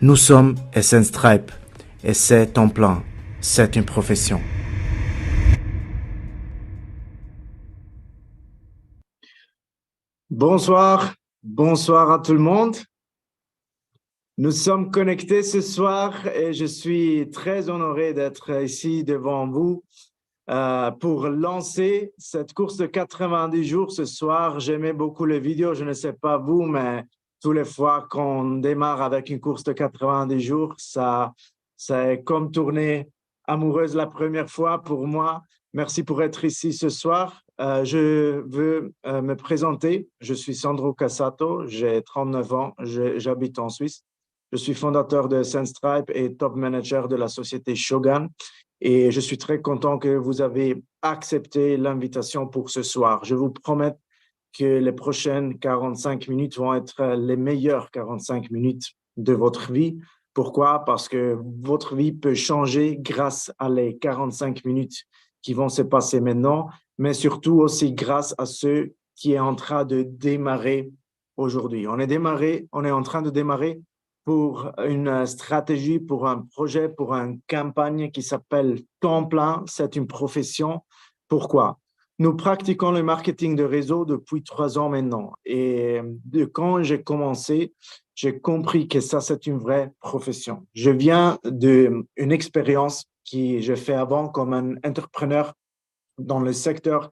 Nous sommes SN Stripe et c'est ton plan, c'est une profession. Bonsoir, bonsoir à tout le monde. Nous sommes connectés ce soir et je suis très honoré d'être ici devant vous pour lancer cette course de 90 jours ce soir. J'aimais beaucoup les vidéos, je ne sais pas vous, mais toutes les fois qu'on démarre avec une course de 90 jours, ça est comme tourner amoureuse la première fois pour moi. Merci pour être ici ce soir. Je veux me présenter. Je suis Sandro Cassato, j'ai 39 ans, j'habite en Suisse. Je suis fondateur de SendStripe et top manager de la société Shogun. Et je suis très content que vous avez accepté l'invitation pour ce soir. Je vous promets que les prochaines 45 minutes vont être les meilleures 45 minutes de votre vie. Pourquoi? Parce que votre vie peut changer grâce à les 45 minutes qui vont se passer maintenant, mais surtout aussi grâce à ceux qui est en train de démarrer aujourd'hui. On est en train de démarrer pour une stratégie, pour un projet, pour une campagne qui s'appelle Temps plein. C'est une profession. Pourquoi? Nous pratiquons le marketing de réseau depuis 3 ans maintenant. Et quand j'ai commencé, j'ai compris que ça, c'est une vraie profession. Je viens d'une expérience que j'ai fait avant comme un entrepreneur dans le secteur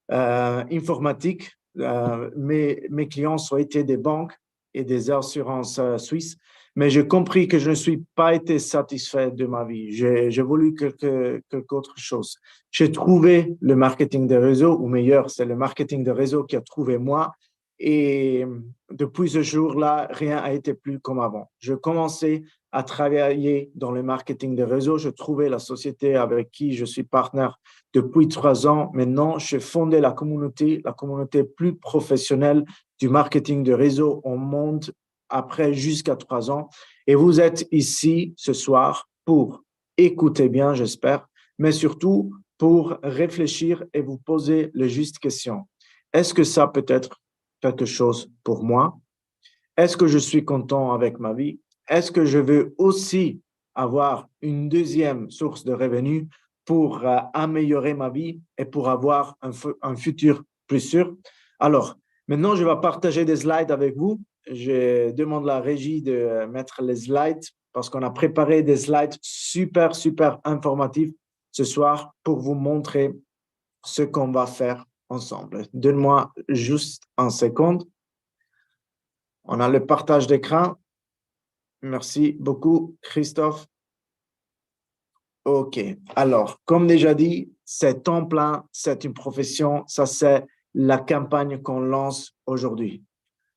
informatique. Mes clients ont été des banques et des assurances suisses, mais j'ai compris que je ne suis pas été satisfait de ma vie. J'ai voulu quelque autre chose. J'ai trouvé le marketing de réseau, ou meilleur, c'est le marketing de réseau qui a trouvé moi. Et depuis ce jour-là, rien n'a été plus comme avant. Je commençais à travailler dans le marketing de réseau. Je trouvais la société avec qui je suis partenaire depuis 3 ans. Maintenant, j'ai fondé la communauté plus professionnelle du marketing de réseau au monde après jusqu'à 3 ans. Et vous êtes ici ce soir pour écouter bien, j'espère, mais surtout pour réfléchir et vous poser les justes questions. Est-ce que ça peut être quelque chose pour moi? Est-ce que je suis content avec ma vie? Est-ce que je veux aussi avoir une deuxième source de revenus pour améliorer ma vie et pour avoir un futur plus sûr? Alors, maintenant, je vais partager des slides avec vous. Je demande à la régie de mettre les slides parce qu'on a préparé des slides super, super informatifs ce soir pour vous montrer ce qu'on va faire ensemble. Donne-moi juste un seconde. On a le partage d'écran. Merci beaucoup, Christophe. OK. Alors, comme déjà dit, c'est temps plein, c'est une profession. Ça, c'est la campagne qu'on lance aujourd'hui.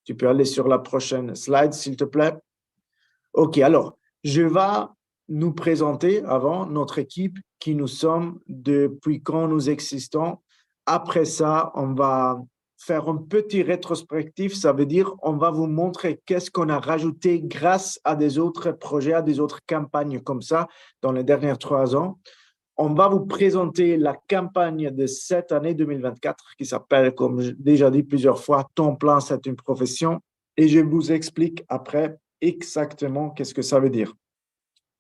Tu peux aller sur la prochaine slide, s'il te plaît. OK. Alors, je vais nous présenter avant notre équipe, qui nous sommes depuis quand nous existons. Après ça, on va faire un petit rétrospectif. Ça veut dire on va vous montrer qu'est-ce qu'on a rajouté grâce à des autres projets, à des autres campagnes comme ça dans les dernières 3 ans. On va vous présenter la campagne de cette année 2024 qui s'appelle, comme déjà dit plusieurs fois, Temps plein, c'est une profession. Et je vous explique après exactement qu'est-ce que ça veut dire.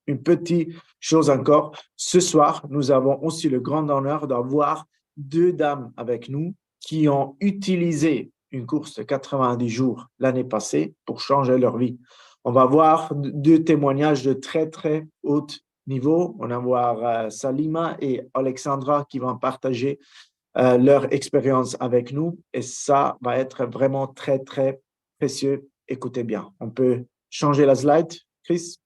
Une petite chose encore, ce soir, nous avons aussi le grand honneur d'avoir 2 dames avec nous qui ont utilisé une course de 90 jours l'année passée pour changer leur vie. On va voir 2 témoignages de très, très haut niveau. On va voir Salima et Alexandra qui vont partager leur expérience avec nous et ça va être vraiment très, très précieux. Écoutez bien. On peut changer la slide, Chris?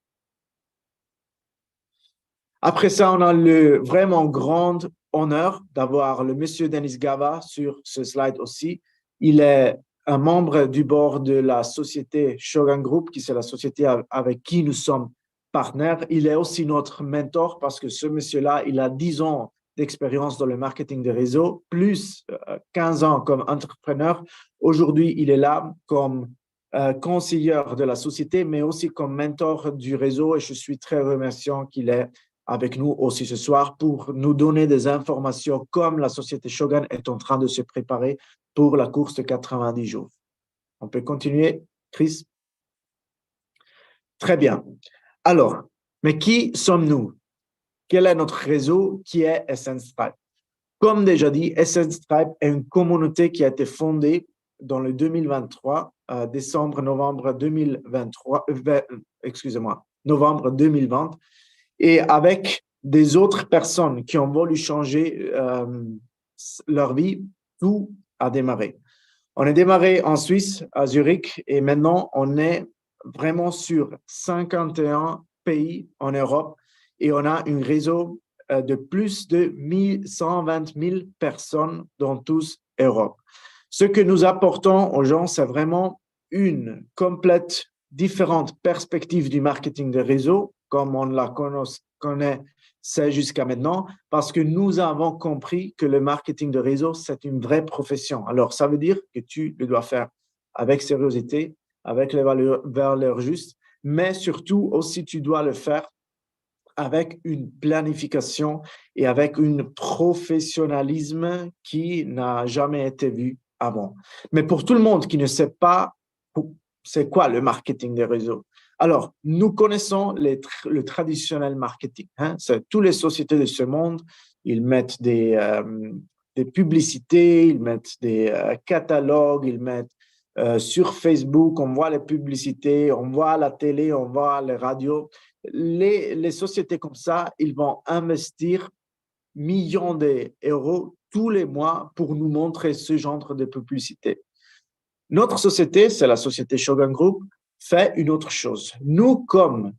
Après ça, on a le vraiment grand honneur d'avoir le monsieur Denis Gava sur ce slide aussi. Il est un membre du board de la société Shogun Group, qui c'est la société avec qui nous sommes partenaires. Il est aussi notre mentor parce que ce monsieur-là, il a 10 ans d'expérience dans le marketing de réseau, plus 15 ans comme entrepreneur. Aujourd'hui, il est là comme conseiller de la société, mais aussi comme mentor du réseau et je suis très remerciant qu'il est avec nous aussi ce soir pour nous donner des informations comme la société Shogun est en train de se préparer pour la course de 90 jours. On peut continuer, Chris? Très bien. Alors, mais qui sommes-nous? Quel est notre réseau qui est Essence Tribe? Comme déjà dit, Essence Tribe est une communauté qui a été fondée dans le 2023, novembre 2023, excusez-moi, novembre 2020, et avec des autres personnes qui ont voulu changer leur vie, tout a démarré. On est démarré en Suisse, à Zurich, et maintenant on est vraiment sur 51 pays en Europe et on a un réseau de plus de 120 000 personnes dans toute l'Europe. Ce que nous apportons aux gens, c'est vraiment une complète différente perspective du marketing de réseau, comme on la connaît jusqu'à maintenant, parce que nous avons compris que le marketing de réseau, c'est une vraie profession. Alors, ça veut dire que tu le dois faire avec sérieuxité, avec les valeurs justes, mais surtout aussi, tu dois le faire avec une planification et avec un professionnalisme qui n'a jamais été vu avant. Mais pour tout le monde qui ne sait pas c'est quoi le marketing des réseaux, alors nous connaissons le traditionnel marketing. C'est toutes les sociétés de ce monde, ils mettent des publicités, ils mettent des catalogues, ils mettent sur Facebook, on voit les publicités, on voit la télé, on voit les radios. Les sociétés comme ça, ils vont investir millions d'euros tous les mois pour nous montrer ce genre de publicité. Notre société, c'est la société Shogun Group, fait une autre chose. Nous, comme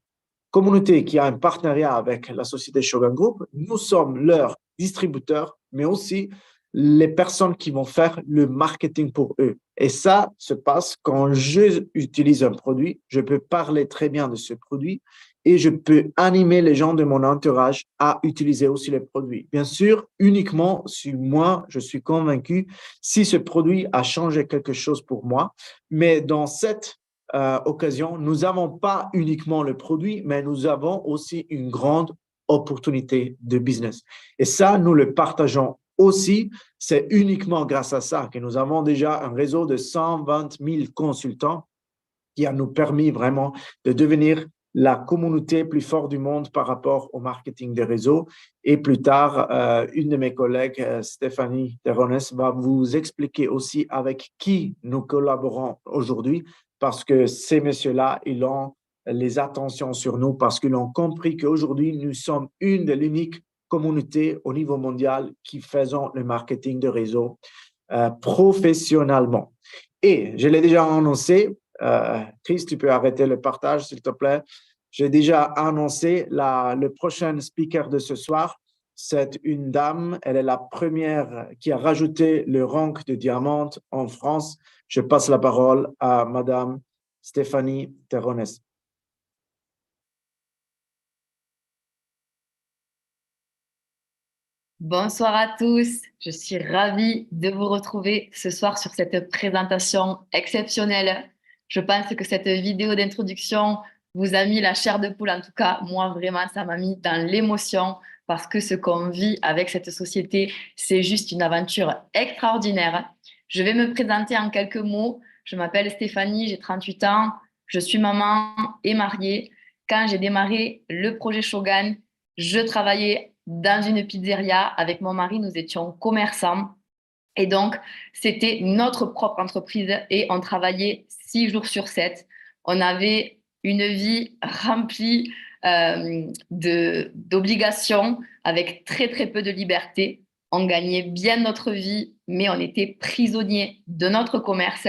communauté qui a un partenariat avec la société Shogun Group, nous sommes leurs distributeurs, mais aussi les personnes qui vont faire le marketing pour eux. Et ça se passe quand j'utilise un produit, je peux parler très bien de ce produit et je peux animer les gens de mon entourage à utiliser aussi les produits. Bien sûr, uniquement si moi, je suis convaincu, si ce produit a changé quelque chose pour moi. Mais dans cette occasion, nous n'avons pas uniquement le produit, mais nous avons aussi une grande opportunité de business. Et ça, nous le partageons aussi. C'est uniquement grâce à ça que nous avons déjà un réseau de 120 000 consultants qui a nous permis vraiment de devenir la communauté plus forte du monde par rapport au marketing des réseaux. Et plus tard, une de mes collègues, Stéphanie Terrones, va vous expliquer aussi avec qui nous collaborons aujourd'hui, parce que ces messieurs-là, ils ont les attentions sur nous, parce qu'ils ont compris qu'aujourd'hui, nous sommes une de l'unique communauté au niveau mondial qui faisons le marketing de réseau professionnellement. Et je l'ai déjà annoncé, Chris, tu peux arrêter le partage, s'il te plaît. J'ai déjà annoncé le prochain speaker de ce soir. C'est une dame, elle est la première qui a rajouté le rang de diamant en France. Je passe la parole à Madame Stéphanie Terrones. Bonsoir à tous, je suis ravie de vous retrouver ce soir sur cette présentation exceptionnelle. Je pense que cette vidéo d'introduction vous a mis la chair de poule, en tout cas, moi vraiment, ça m'a mis dans l'émotion parce que ce qu'on vit avec cette société, c'est juste une aventure extraordinaire. Je vais me présenter en quelques mots. Je m'appelle Stéphanie, j'ai 38 ans, je suis maman et mariée. Quand j'ai démarré le projet Shogun, je travaillais dans une pizzeria avec mon mari, nous étions commerçants et donc c'était notre propre entreprise et on travaillait 6 jours sur 7. On avait une vie remplie d'obligations avec très très peu de liberté. On gagnait bien notre vie, mais on était prisonnier de notre commerce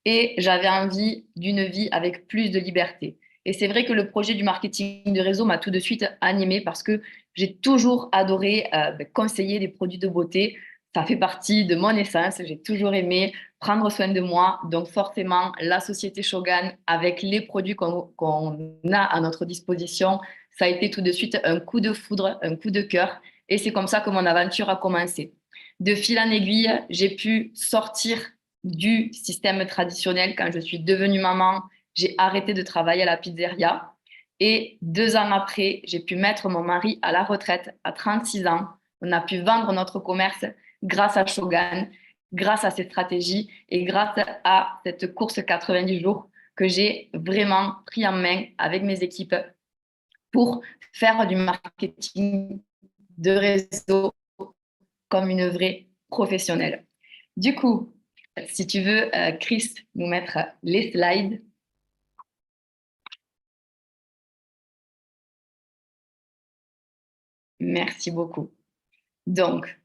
et j'avais envie d'une vie avec plus de liberté. Et c'est vrai que le projet du marketing de réseau m'a tout de suite animée parce que j'ai toujours adoré conseiller des produits de beauté. Ça fait partie de mon essence. J'ai toujours aimé prendre soin de moi. Donc forcément, la société Shogun, avec les produits qu'on a à notre disposition, ça a été tout de suite un coup de foudre, un coup de cœur. Et c'est comme ça que mon aventure a commencé. De fil en aiguille, j'ai pu sortir du système traditionnel. Quand je suis devenue maman, j'ai arrêté de travailler à la pizzeria. Et 2 ans après, j'ai pu mettre mon mari à la retraite à 36 ans. On a pu vendre notre commerce grâce à Shogun, grâce à cette stratégie et grâce à cette course 90 jours que j'ai vraiment pris en main avec mes équipes pour faire du marketing de réseau comme une vraie professionnelle. Du coup, si tu veux, Chris, nous mettre les slides. Merci beaucoup. Donc,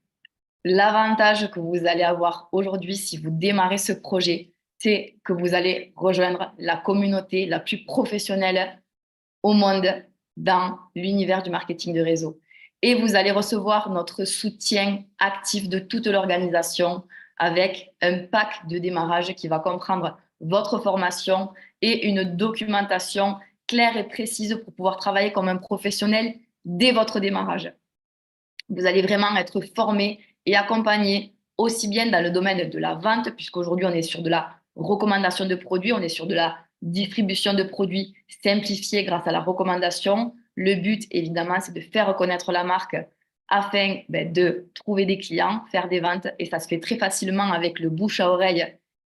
l'avantage que vous allez avoir aujourd'hui si vous démarrez ce projet, c'est que vous allez rejoindre la communauté la plus professionnelle au monde dans l'univers du marketing de réseau. Et vous allez recevoir notre soutien actif de toute l'organisation avec un pack de démarrage qui va comprendre votre formation et une documentation claire et précise pour pouvoir travailler comme un professionnel dès votre démarrage. Vous allez vraiment être formé et accompagné aussi bien dans le domaine de la vente, puisqu'aujourd'hui on est sur de la recommandation de produits, on est sur de la distribution de produits simplifiés grâce à la recommandation. Le but, évidemment, c'est de faire reconnaître la marque afin de trouver des clients, faire des ventes, et ça se fait très facilement avec le bouche à oreille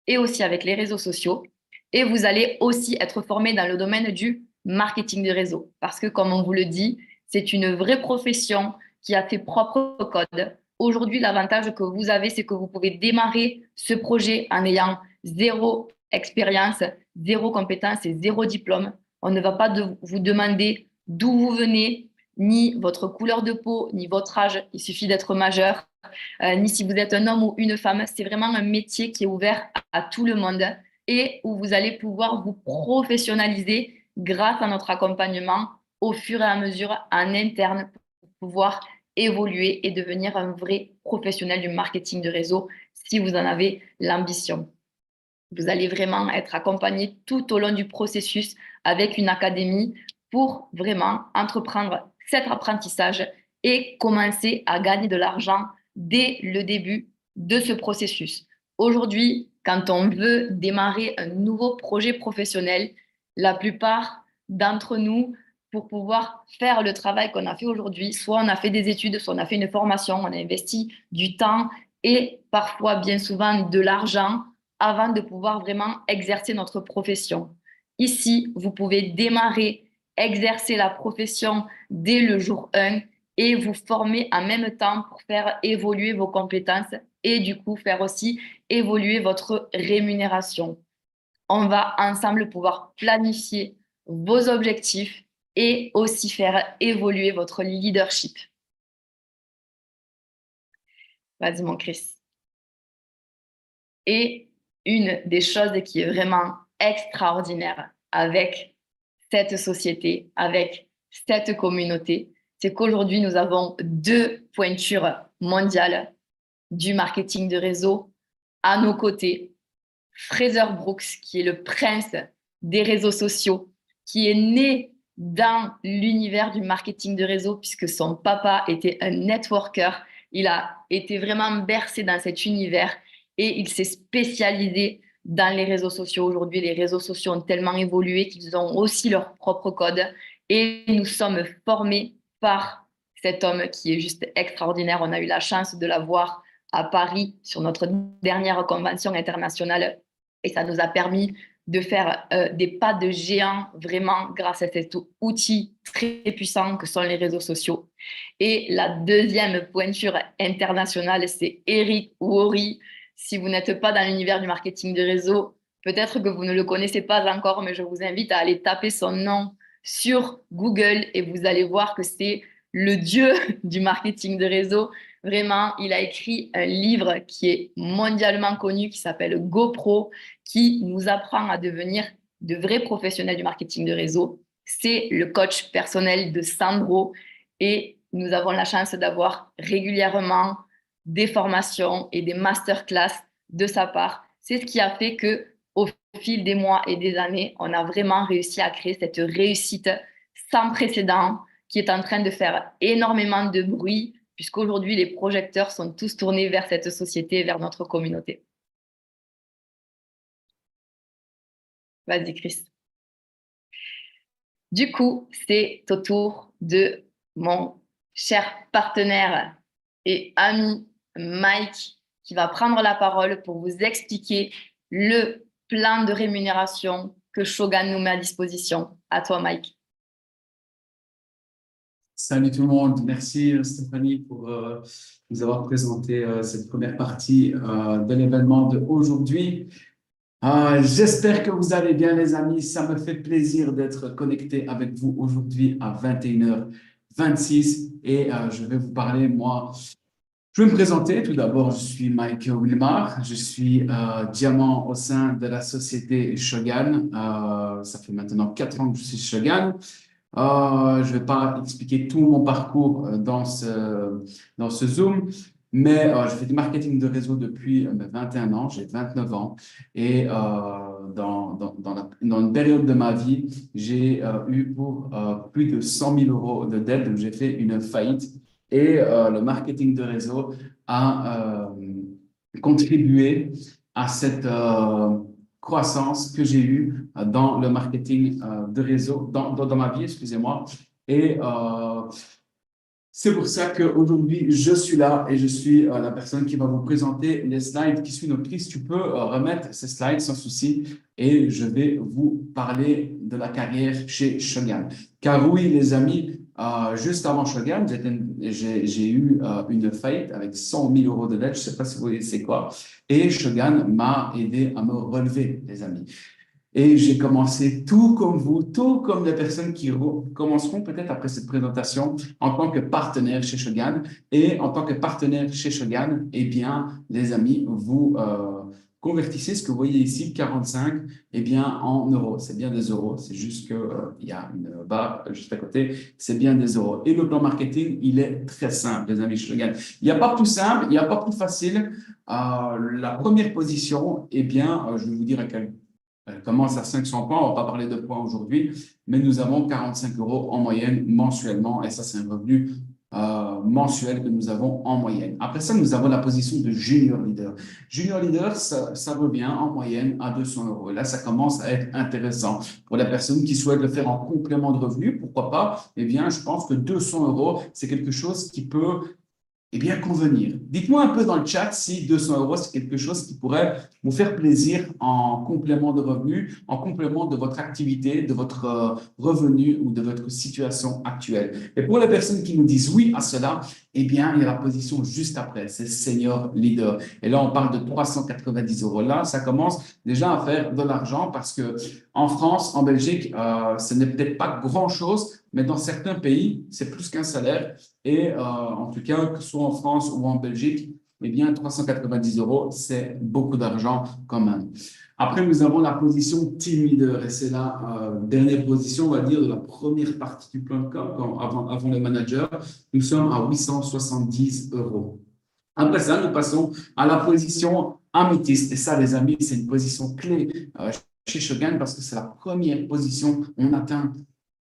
et aussi avec les réseaux sociaux. Et vous allez aussi être formé dans le domaine du marketing de réseau, parce que comme on vous le dit, c'est une vraie profession qui a ses propres codes. Aujourd'hui, l'avantage que vous avez, c'est que vous pouvez démarrer ce projet en ayant zéro expérience, zéro compétence et zéro diplôme. On ne va pas vous demander d'où vous venez, ni votre couleur de peau, ni votre âge. Il suffit d'être majeur, ni si vous êtes un homme ou une femme. C'est vraiment un métier qui est ouvert à tout le monde et où vous allez pouvoir vous professionnaliser grâce à notre accompagnement au fur et à mesure en interne pour pouvoir évoluer et devenir un vrai professionnel du marketing de réseau si vous en avez l'ambition. Vous allez vraiment être accompagné tout au long du processus avec une académie pour vraiment entreprendre cet apprentissage et commencer à gagner de l'argent dès le début de ce processus. Aujourd'hui, quand on veut démarrer un nouveau projet professionnel, la plupart d'entre nous, pour pouvoir faire le travail qu'on a fait aujourd'hui, soit on a fait des études, soit on a fait une formation, on a investi du temps et parfois, bien souvent, de l'argent avant de pouvoir vraiment exercer notre profession. Ici, vous pouvez démarrer, exercer la profession dès le jour 1 et vous former en même temps pour faire évoluer vos compétences et du coup faire aussi évoluer votre rémunération. On va ensemble pouvoir planifier vos objectifs et aussi faire évoluer votre leadership. Vas-y, mon Chris. Et une des choses qui est vraiment extraordinaire avec cette société, avec cette communauté, c'est qu'aujourd'hui, nous avons deux pointures mondiales du marketing de réseau à nos côtés. Fraser Brooks, qui est le prince des réseaux sociaux, qui est né dans l'univers du marketing de réseau puisque son papa était un networker. Il a été vraiment bercé dans cet univers et il s'est spécialisé dans les réseaux sociaux. Aujourd'hui, les réseaux sociaux ont tellement évolué qu'ils ont aussi leur propre code et nous sommes formés par cet homme qui est juste extraordinaire. On a eu la chance de l'avoir à Paris sur notre dernière convention internationale et ça nous a permis de faire des pas de géant vraiment grâce à cet outil très puissant que sont les réseaux sociaux. Et la deuxième pointure internationale, c'est Eric Worre. Si vous n'êtes pas dans l'univers du marketing de réseau, peut-être que vous ne le connaissez pas encore, mais je vous invite à aller taper son nom sur Google et vous allez voir que c'est le dieu du marketing de réseau. Vraiment, il a écrit un livre qui est mondialement connu, qui s'appelle GoPro, qui nous apprend à devenir de vrais professionnels du marketing de réseau. C'est le coach personnel de Sandro et nous avons la chance d'avoir régulièrement des formations et des masterclass de sa part. C'est ce qui a fait que, au fil des mois et des années, on a vraiment réussi à créer cette réussite sans précédent qui est en train de faire énormément de bruit puisqu'aujourd'hui, les projecteurs sont tous tournés vers cette société, vers notre communauté. Vas-y, Chris. Du coup, c'est au tour de mon cher partenaire et ami Mike qui va prendre la parole pour vous expliquer le plan de rémunération que Shogun nous met à disposition. À toi, Mike. Salut tout le monde, merci Stéphanie pour nous avoir présenté cette première partie de l'événement d'aujourd'hui. J'espère que vous allez bien les amis, ça me fait plaisir d'être connecté avec vous aujourd'hui à 21h26 et je vais vous parler, je vais me présenter. Tout d'abord, je suis Mike Wilmar, je suis diamant au sein de la société Shogun. Ça fait maintenant 4 ans que je suis Shogun. Je ne vais pas expliquer tout mon parcours dans ce Zoom, mais je fais du marketing de réseau depuis 21 ans, j'ai 29 ans et dans une période de ma vie, j'ai eu pour plus de 100 000 euros de dette, donc j'ai fait une faillite et le marketing de réseau a contribué à cette croissance que j'ai eue dans le marketing de réseau, dans ma vie, excusez-moi. Et c'est pour ça qu'aujourd'hui, je suis là et je suis la personne qui va vous présenter les slides qui suivent. Donc, Chris, tu peux remettre ces slides sans souci et je vais vous parler de la carrière chez Shogun. Car oui, les amis, juste avant Shogun, j'ai eu une faillite avec 100 000 euros de dette. Je ne sais pas si vous voyez c'est quoi. Et Shogun m'a aidé à me relever, les amis. Et j'ai commencé tout comme vous, tout comme les personnes qui commenceront peut-être après cette présentation en tant que partenaire chez Shogun. Et en tant que partenaire chez Shogun, eh bien, les amis, vous convertissez ce que vous voyez ici, 45, eh bien, en euros. C'est bien des euros, c'est juste qu'il y a une barre juste à côté, c'est bien des euros. Et le plan marketing, il est très simple, les amis chez Shogun. Il n'y a pas plus simple, il n'y a pas plus facile. La première position, eh bien, je vais vous dire à quel elle commence à 500 points, on ne va pas parler de points aujourd'hui, mais nous avons 45 euros en moyenne mensuellement et ça, c'est un revenu mensuel que nous avons en moyenne. Après ça, nous avons la position de junior leader. Junior leader, ça revient en moyenne à 200 euros. Et là, ça commence à être intéressant. Pour la personne qui souhaite le faire en complément de revenu, pourquoi pas? Eh bien, je pense que 200 euros, c'est quelque chose qui peut bien convenir. Dites-moi un peu dans le chat si 200 euros, c'est quelque chose qui pourrait vous faire plaisir en complément de revenu, en complément de votre activité, de votre revenu ou de votre situation actuelle. Et pour les personnes qui nous disent oui à cela, eh bien, il y a la position juste après, c'est senior leader. Et là, on parle de 390 euros. Là, ça commence déjà à faire de l'argent parce que en France, en Belgique, ce n'est peut-être pas grand-chose, mais dans certains pays, c'est plus qu'un salaire. Et en tout cas, que ce soit en France ou en Belgique, eh bien, 390 euros, c'est beaucoup d'argent quand même. Après, nous avons la position team leader et c'est la dernière position, on va dire, de la première partie du plan de com, avant le manager. Nous sommes à 870 euros. Après ça, nous passons à la position améthyste. Et ça, les amis, c'est une position clé chez Shogun parce que c'est la première position. On atteint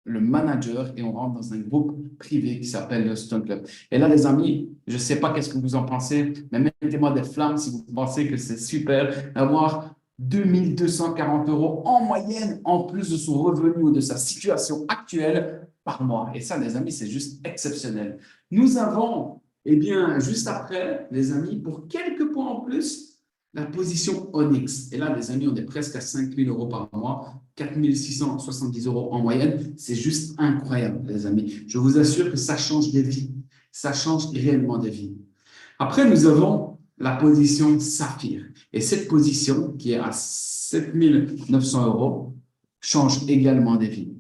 le manager et on rentre dans un groupe privé qui s'appelle le Stone Club. Et là, les amis, je ne sais pas qu'est-ce que vous en pensez, mais mettez-moi des flammes si vous pensez que c'est super d'avoir 2240 euros en moyenne en plus de son revenu ou de sa situation actuelle par mois. Et ça, les amis, c'est juste exceptionnel. Nous avons, eh bien, juste après, les amis, pour quelques points en plus, la position Onyx. Et là, les amis, on est presque à 5 000 euros par mois, 4 670 euros en moyenne. C'est juste incroyable, les amis. Je vous assure que ça change des vies. Ça change réellement des vies. Après, nous avons la position Saphir. Et cette position, qui est à 7 900 euros, change également des vies.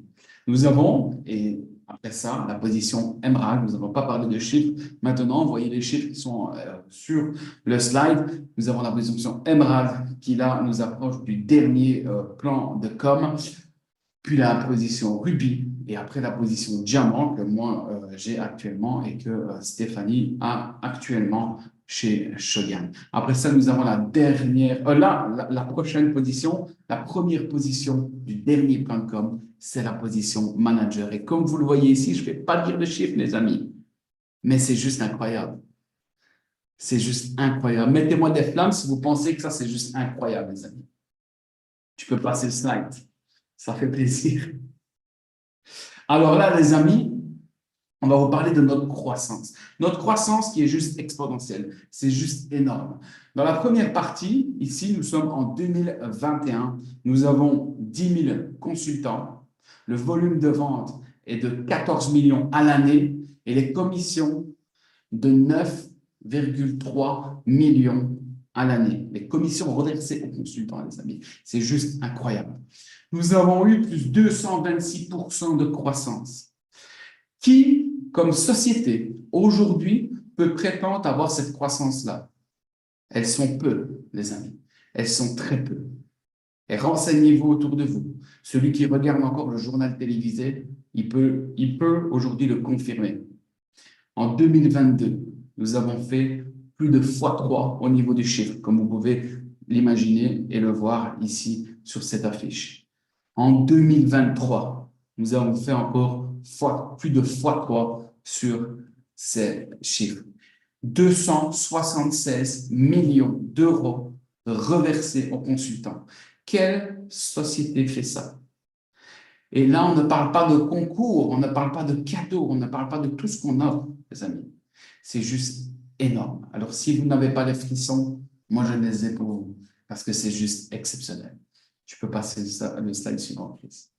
Nous avons, et après ça, la position Emerald. Nous n'avons pas parlé de chiffres. Maintenant, vous voyez les chiffres qui sont sur le slide. Nous avons la position Emerald qui, là, nous approche du dernier plan de com. Puis la position Ruby. Et après, la position Diamant que moi, j'ai actuellement et que Stéphanie a actuellement chez Shogun. Après ça, nous avons la dernière, la prochaine position, la première position du dernier plan de com, c'est la position manager. Et comme vous le voyez ici, je ne vais pas dire de chiffres, les amis, mais c'est juste incroyable. C'est juste incroyable. Mettez-moi des flammes si vous pensez que ça, c'est juste incroyable, les amis. Tu peux passer le slide. Ça fait plaisir. Alors là, les amis, On va vous parler de notre croissance. Notre croissance qui est juste exponentielle. C'est juste énorme. Dans la première partie, ici, nous sommes en 2021. Nous avons 10 000 consultants. Le volume de vente est de 14 millions à l'année et les commissions de 9,3 millions à l'année. Les commissions reversées aux consultants, les amis. C'est juste incroyable. Nous avons eu plus de 226% de croissance. Qui, comme société, aujourd'hui, peut prétendre avoir cette croissance-là? Elles sont peu, les amis. Elles sont très peu. Et renseignez-vous autour de vous. Celui qui regarde encore le journal télévisé, il peut aujourd'hui le confirmer. En 2022, nous avons fait plus de x3 au niveau du chiffre, comme vous pouvez l'imaginer et le voir ici sur cette affiche. En 2023, nous avons fait encore plus de x3 sur ces chiffres. 276 millions d'euros reversés aux consultants. Quelle société fait ça? Et là, on ne parle pas de concours, on ne parle pas de cadeaux, on ne parle pas de tout ce qu'on offre, les amis. C'est juste énorme. Alors, si vous n'avez pas les frissons, moi, je les ai pour vous, parce que c'est juste exceptionnel. Tu peux passer le slide suivant, please.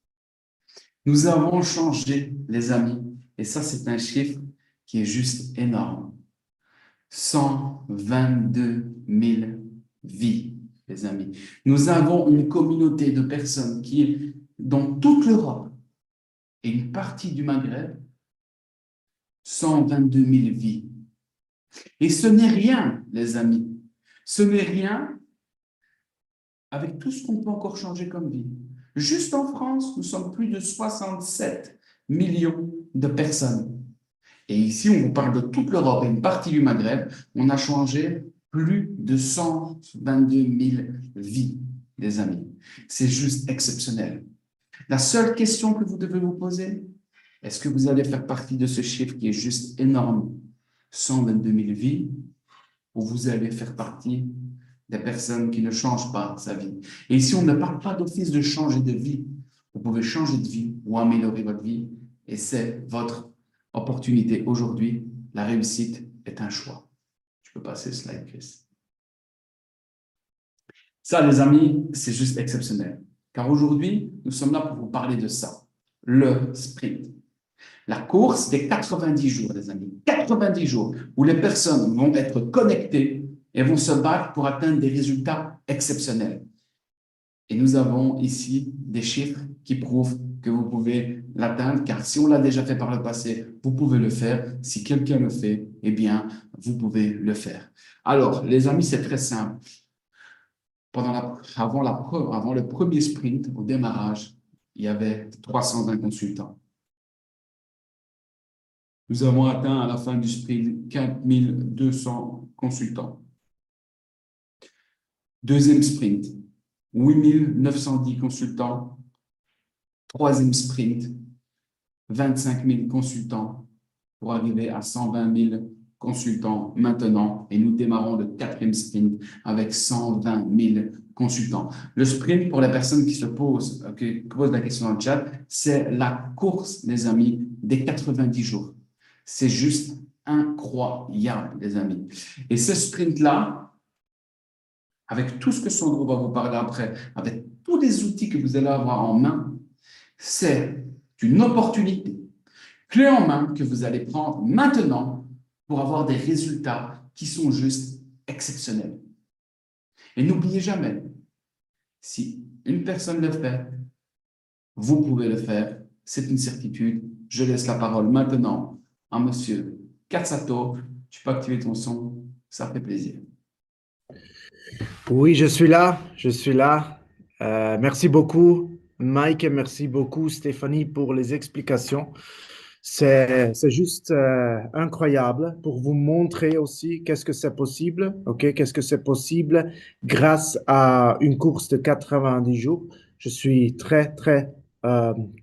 Nous avons changé, les amis, et ça, c'est un chiffre qui est juste énorme. 122 000 vies, les amis. Nous avons une communauté de personnes qui est dans toute l'Europe et une partie du Maghreb, 122 000 vies. Et ce n'est rien, les amis. Ce n'est rien avec tout ce qu'on peut encore changer comme vie. Juste en France, nous sommes plus de 67 millions de personnes. Et ici, on vous parle de toute l'Europe et une partie du Maghreb. On a changé plus de 122 000 vies, les amis. C'est juste exceptionnel. La seule question que vous devez vous poser, est-ce que vous allez faire partie de ce chiffre qui est juste énorme, 122 000 vies, ou vous allez faire partie des personnes qui ne changent pas sa vie? Et ici, on ne parle pas d'office de changer de vie. Vous pouvez changer de vie ou améliorer votre vie, et c'est votre opportunité aujourd'hui. La réussite est un choix. Tu peux passer le slide, Chris. Ça, les amis, c'est juste exceptionnel. Car aujourd'hui, nous sommes là pour vous parler de ça, le sprint. La course des 90 jours, les amis, 90 jours où les personnes vont être connectées et vont se battre pour atteindre des résultats exceptionnels. Et nous avons ici des chiffres qui prouvent que vous pouvez l'atteindre, car si on l'a déjà fait par le passé, vous pouvez le faire. Si quelqu'un le fait, eh bien, vous pouvez le faire. Alors, les amis, c'est très simple. Avant le premier sprint, au démarrage, il y avait 320 consultants. Nous avons atteint à la fin du sprint 4200 consultants. Deuxième sprint, 8910 consultants. Troisième sprint, 25 000 consultants pour arriver à 120 000 consultants maintenant. Et nous démarrons le quatrième sprint avec 120 000 consultants. Le sprint, pour les personnes qui posent la question dans le chat, c'est la course, les amis, des 90 jours. C'est juste incroyable, les amis. Et ce sprint-là, avec tout ce que Sandro va vous parler après, avec tous les outils que vous allez avoir en main, c'est une opportunité clé en main que vous allez prendre maintenant pour avoir des résultats qui sont juste exceptionnels. Et n'oubliez jamais, si une personne le fait, vous pouvez le faire. C'est une certitude. Je laisse la parole maintenant à Monsieur Katsato. Tu peux activer ton son, ça fait plaisir. Oui, je suis là, je suis là. Merci beaucoup, Mike, et merci beaucoup, Stéphanie, pour les explications. C'est juste incroyable pour vous montrer aussi qu'est-ce que c'est possible, ok? Qu'est-ce que c'est possible grâce à une course de 90 jours. Je suis très, très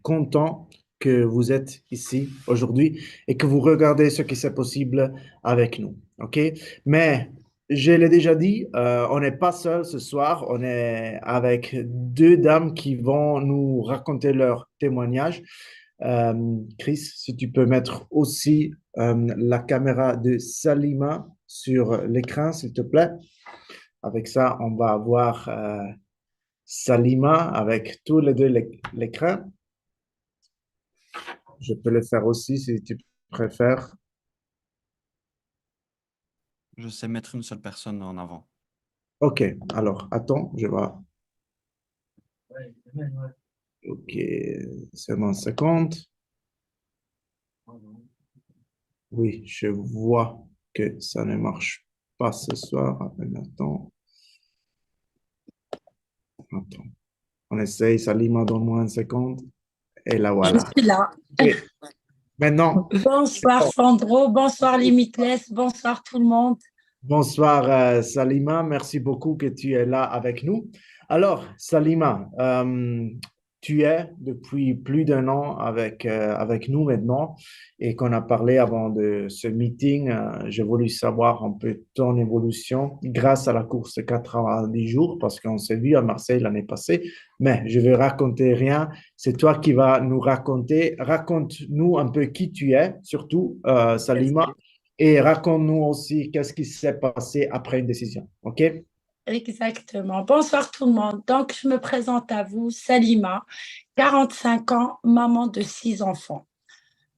content que vous êtes ici aujourd'hui et que vous regardez ce qui c'est possible avec nous, ok? Mais je l'ai déjà dit, on n'est pas seul ce soir, on est avec deux dames qui vont nous raconter leur témoignage. Chris, si tu peux mettre aussi la caméra de Salima sur l'écran, s'il te plaît. Avec ça, on va avoir Salima avec tous les deux l'écran. Je peux le faire aussi si tu préfères. Je sais mettre une seule personne en avant. OK, alors attends, je vais. OK, seulement une seconde. Oui, je vois que ça ne marche pas ce soir. Attends. Attends. On essaye, Salima, donne-moi une seconde. Et là, Je voilà. suis là. Oui. Maintenant, Bonsoir Sandro, bonsoir Limitless, bonsoir tout le monde. bonsoir Salima, merci beaucoup que tu es là avec nous. Alors, Salima, tu es depuis plus d'un an avec nous maintenant et qu'on a parlé avant de ce meeting. J'ai voulu savoir un peu ton évolution grâce à la course de 90 jours parce qu'on s'est vu à Marseille l'année passée. Mais je vais raconter rien. C'est toi qui vas nous raconter. Raconte-nous un peu qui tu es, surtout Salima. Et raconte-nous aussi qu'est-ce qui s'est passé après une décision. OK? Exactement. Bonsoir tout le monde. Donc, je me présente à vous, Salima, 45 ans, maman de 6 enfants.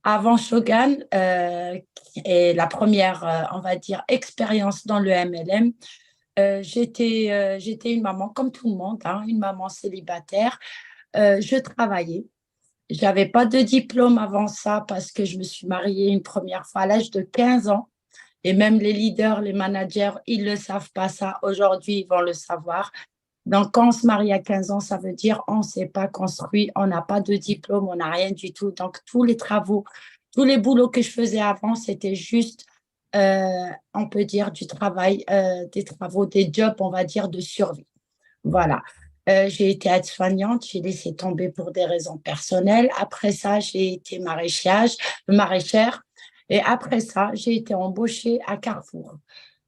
Avant Shogun, qui est la première, on va dire, expérience dans le MLM, j'étais une maman comme tout le monde, hein, une maman célibataire. Je travaillais. Je n'avais pas de diplôme avant ça parce que je me suis mariée une première fois à l'âge de 15 ans. Et même les leaders, les managers, ils ne le savent pas ça. Aujourd'hui, ils vont le savoir. Donc, quand on se marie à 15 ans, ça veut dire on ne s'est pas construit, on n'a pas de diplôme, on n'a rien du tout. Donc, tous les travaux, tous les boulots que je faisais avant, c'était juste, on peut dire, du travail, des travaux, des jobs, on va dire, de survie. Voilà. J'ai été aide-soignante, j'ai laissé tomber pour des raisons personnelles. Après ça, j'ai été maraîchère. Et après ça, j'ai été embauchée à Carrefour.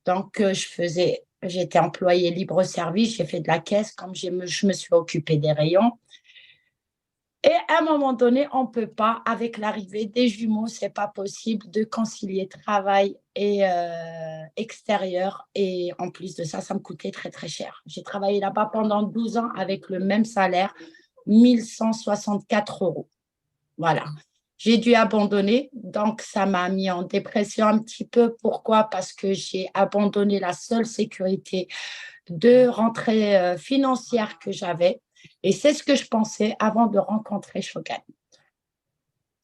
Donc, j'étais employée libre-service, j'ai fait de la caisse, comme je me suis occupée des rayons. Et à un moment donné, on ne peut pas, avec l'arrivée des jumeaux, ce n'est pas possible de concilier travail et extérieur. Et en plus de ça, ça me coûtait très, très cher. J'ai travaillé là-bas pendant 12 ans avec le même salaire, 1164 euros. Voilà. J'ai dû abandonner, donc ça m'a mis en dépression un petit peu. Pourquoi? Parce que j'ai abandonné la seule sécurité de rentrée financière que j'avais. Et c'est ce que je pensais avant de rencontrer Shogun.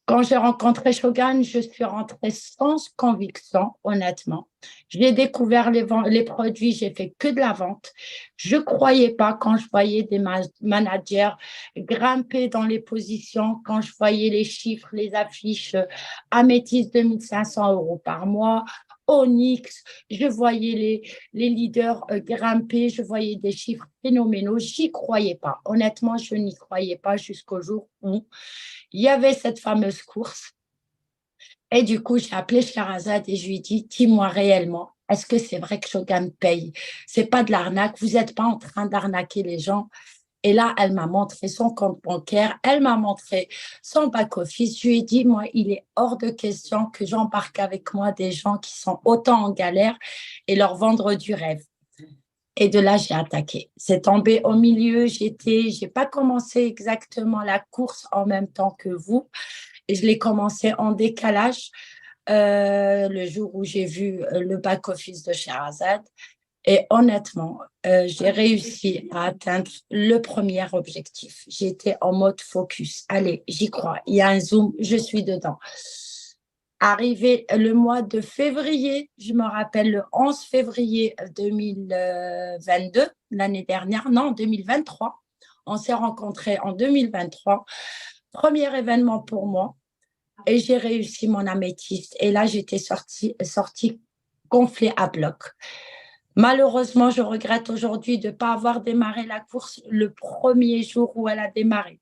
Quand j'ai rencontré Shogun, je suis rentrée sans conviction, honnêtement. J'ai découvert les produits, j'ai fait que de la vente. Je ne croyais pas quand je voyais des managers grimper dans les positions, quand je voyais les chiffres, les affiches, Améthyste 2500 euros par mois, Onyx, je voyais les leaders grimper, je voyais des chiffres phénoménaux. J'y croyais pas. Honnêtement, je n'y croyais pas jusqu'au jour où il y avait cette fameuse course. Et du coup, j'ai appelé Sherazade et je lui ai dit, dis-moi réellement, est-ce que c'est vrai que Shogun paye? C'est pas de l'arnaque, vous n'êtes pas en train d'arnaquer les gens. Et là, elle m'a montré son compte bancaire, elle m'a montré son back-office. Je lui ai dit, moi, il est hors de question que j'embarque avec moi des gens qui sont autant en galère et leur vendre du rêve. Et de là, j'ai attaqué. C'est tombé au milieu. J'ai pas commencé exactement la course en même temps que vous. Et je l'ai commencé en décalage le jour où j'ai vu le back-office de Sherazade. Et honnêtement, j'ai réussi à atteindre le premier objectif. J'étais en mode focus. Allez, j'y crois. Il y a un zoom, je suis dedans. Arrivé le mois de février, je me rappelle le 11 février 2022, l'année dernière, non, 2023. On s'est rencontrés en 2023. Premier événement pour moi. Et j'ai réussi mon améthyste. Et là, j'étais sortie gonflée à bloc. Malheureusement, je regrette aujourd'hui de ne pas avoir démarré la course le premier jour où elle a démarré.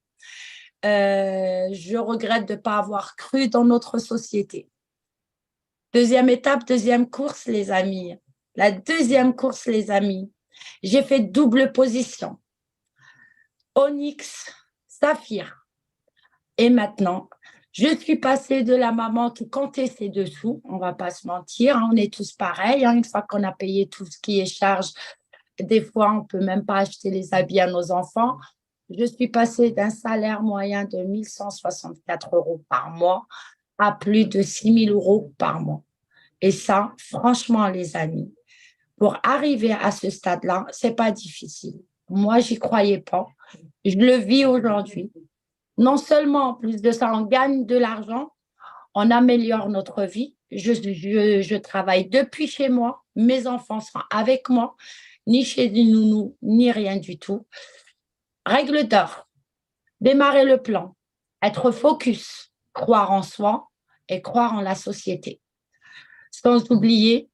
Je regrette de ne pas avoir cru dans notre société. Deuxième étape, deuxième course, les amis. La deuxième course, les amis. J'ai fait double position. Onyx, Saphir. Et maintenant, Je suis passée de la maman qui comptait ses dessous, on ne va pas se mentir, hein, on est tous pareils. Hein, une fois qu'on a payé tout ce qui est charge, des fois, on ne peut même pas acheter les habits à nos enfants. Je suis passée d'un salaire moyen de 1 164 € par mois à plus de 6 000 € par mois. Et ça, franchement, les amis, pour arriver à ce stade-là, ce n'est pas difficile. Moi, j'y croyais pas. Je le vis aujourd'hui. Non seulement, en plus de ça, on gagne de l'argent, on améliore notre vie. Je travaille depuis chez moi. Mes enfants sont avec moi, ni chez une nounou, ni rien du tout. Règle d'or, démarrer le plan, être focus, croire en soi et croire en la société. Sans oublier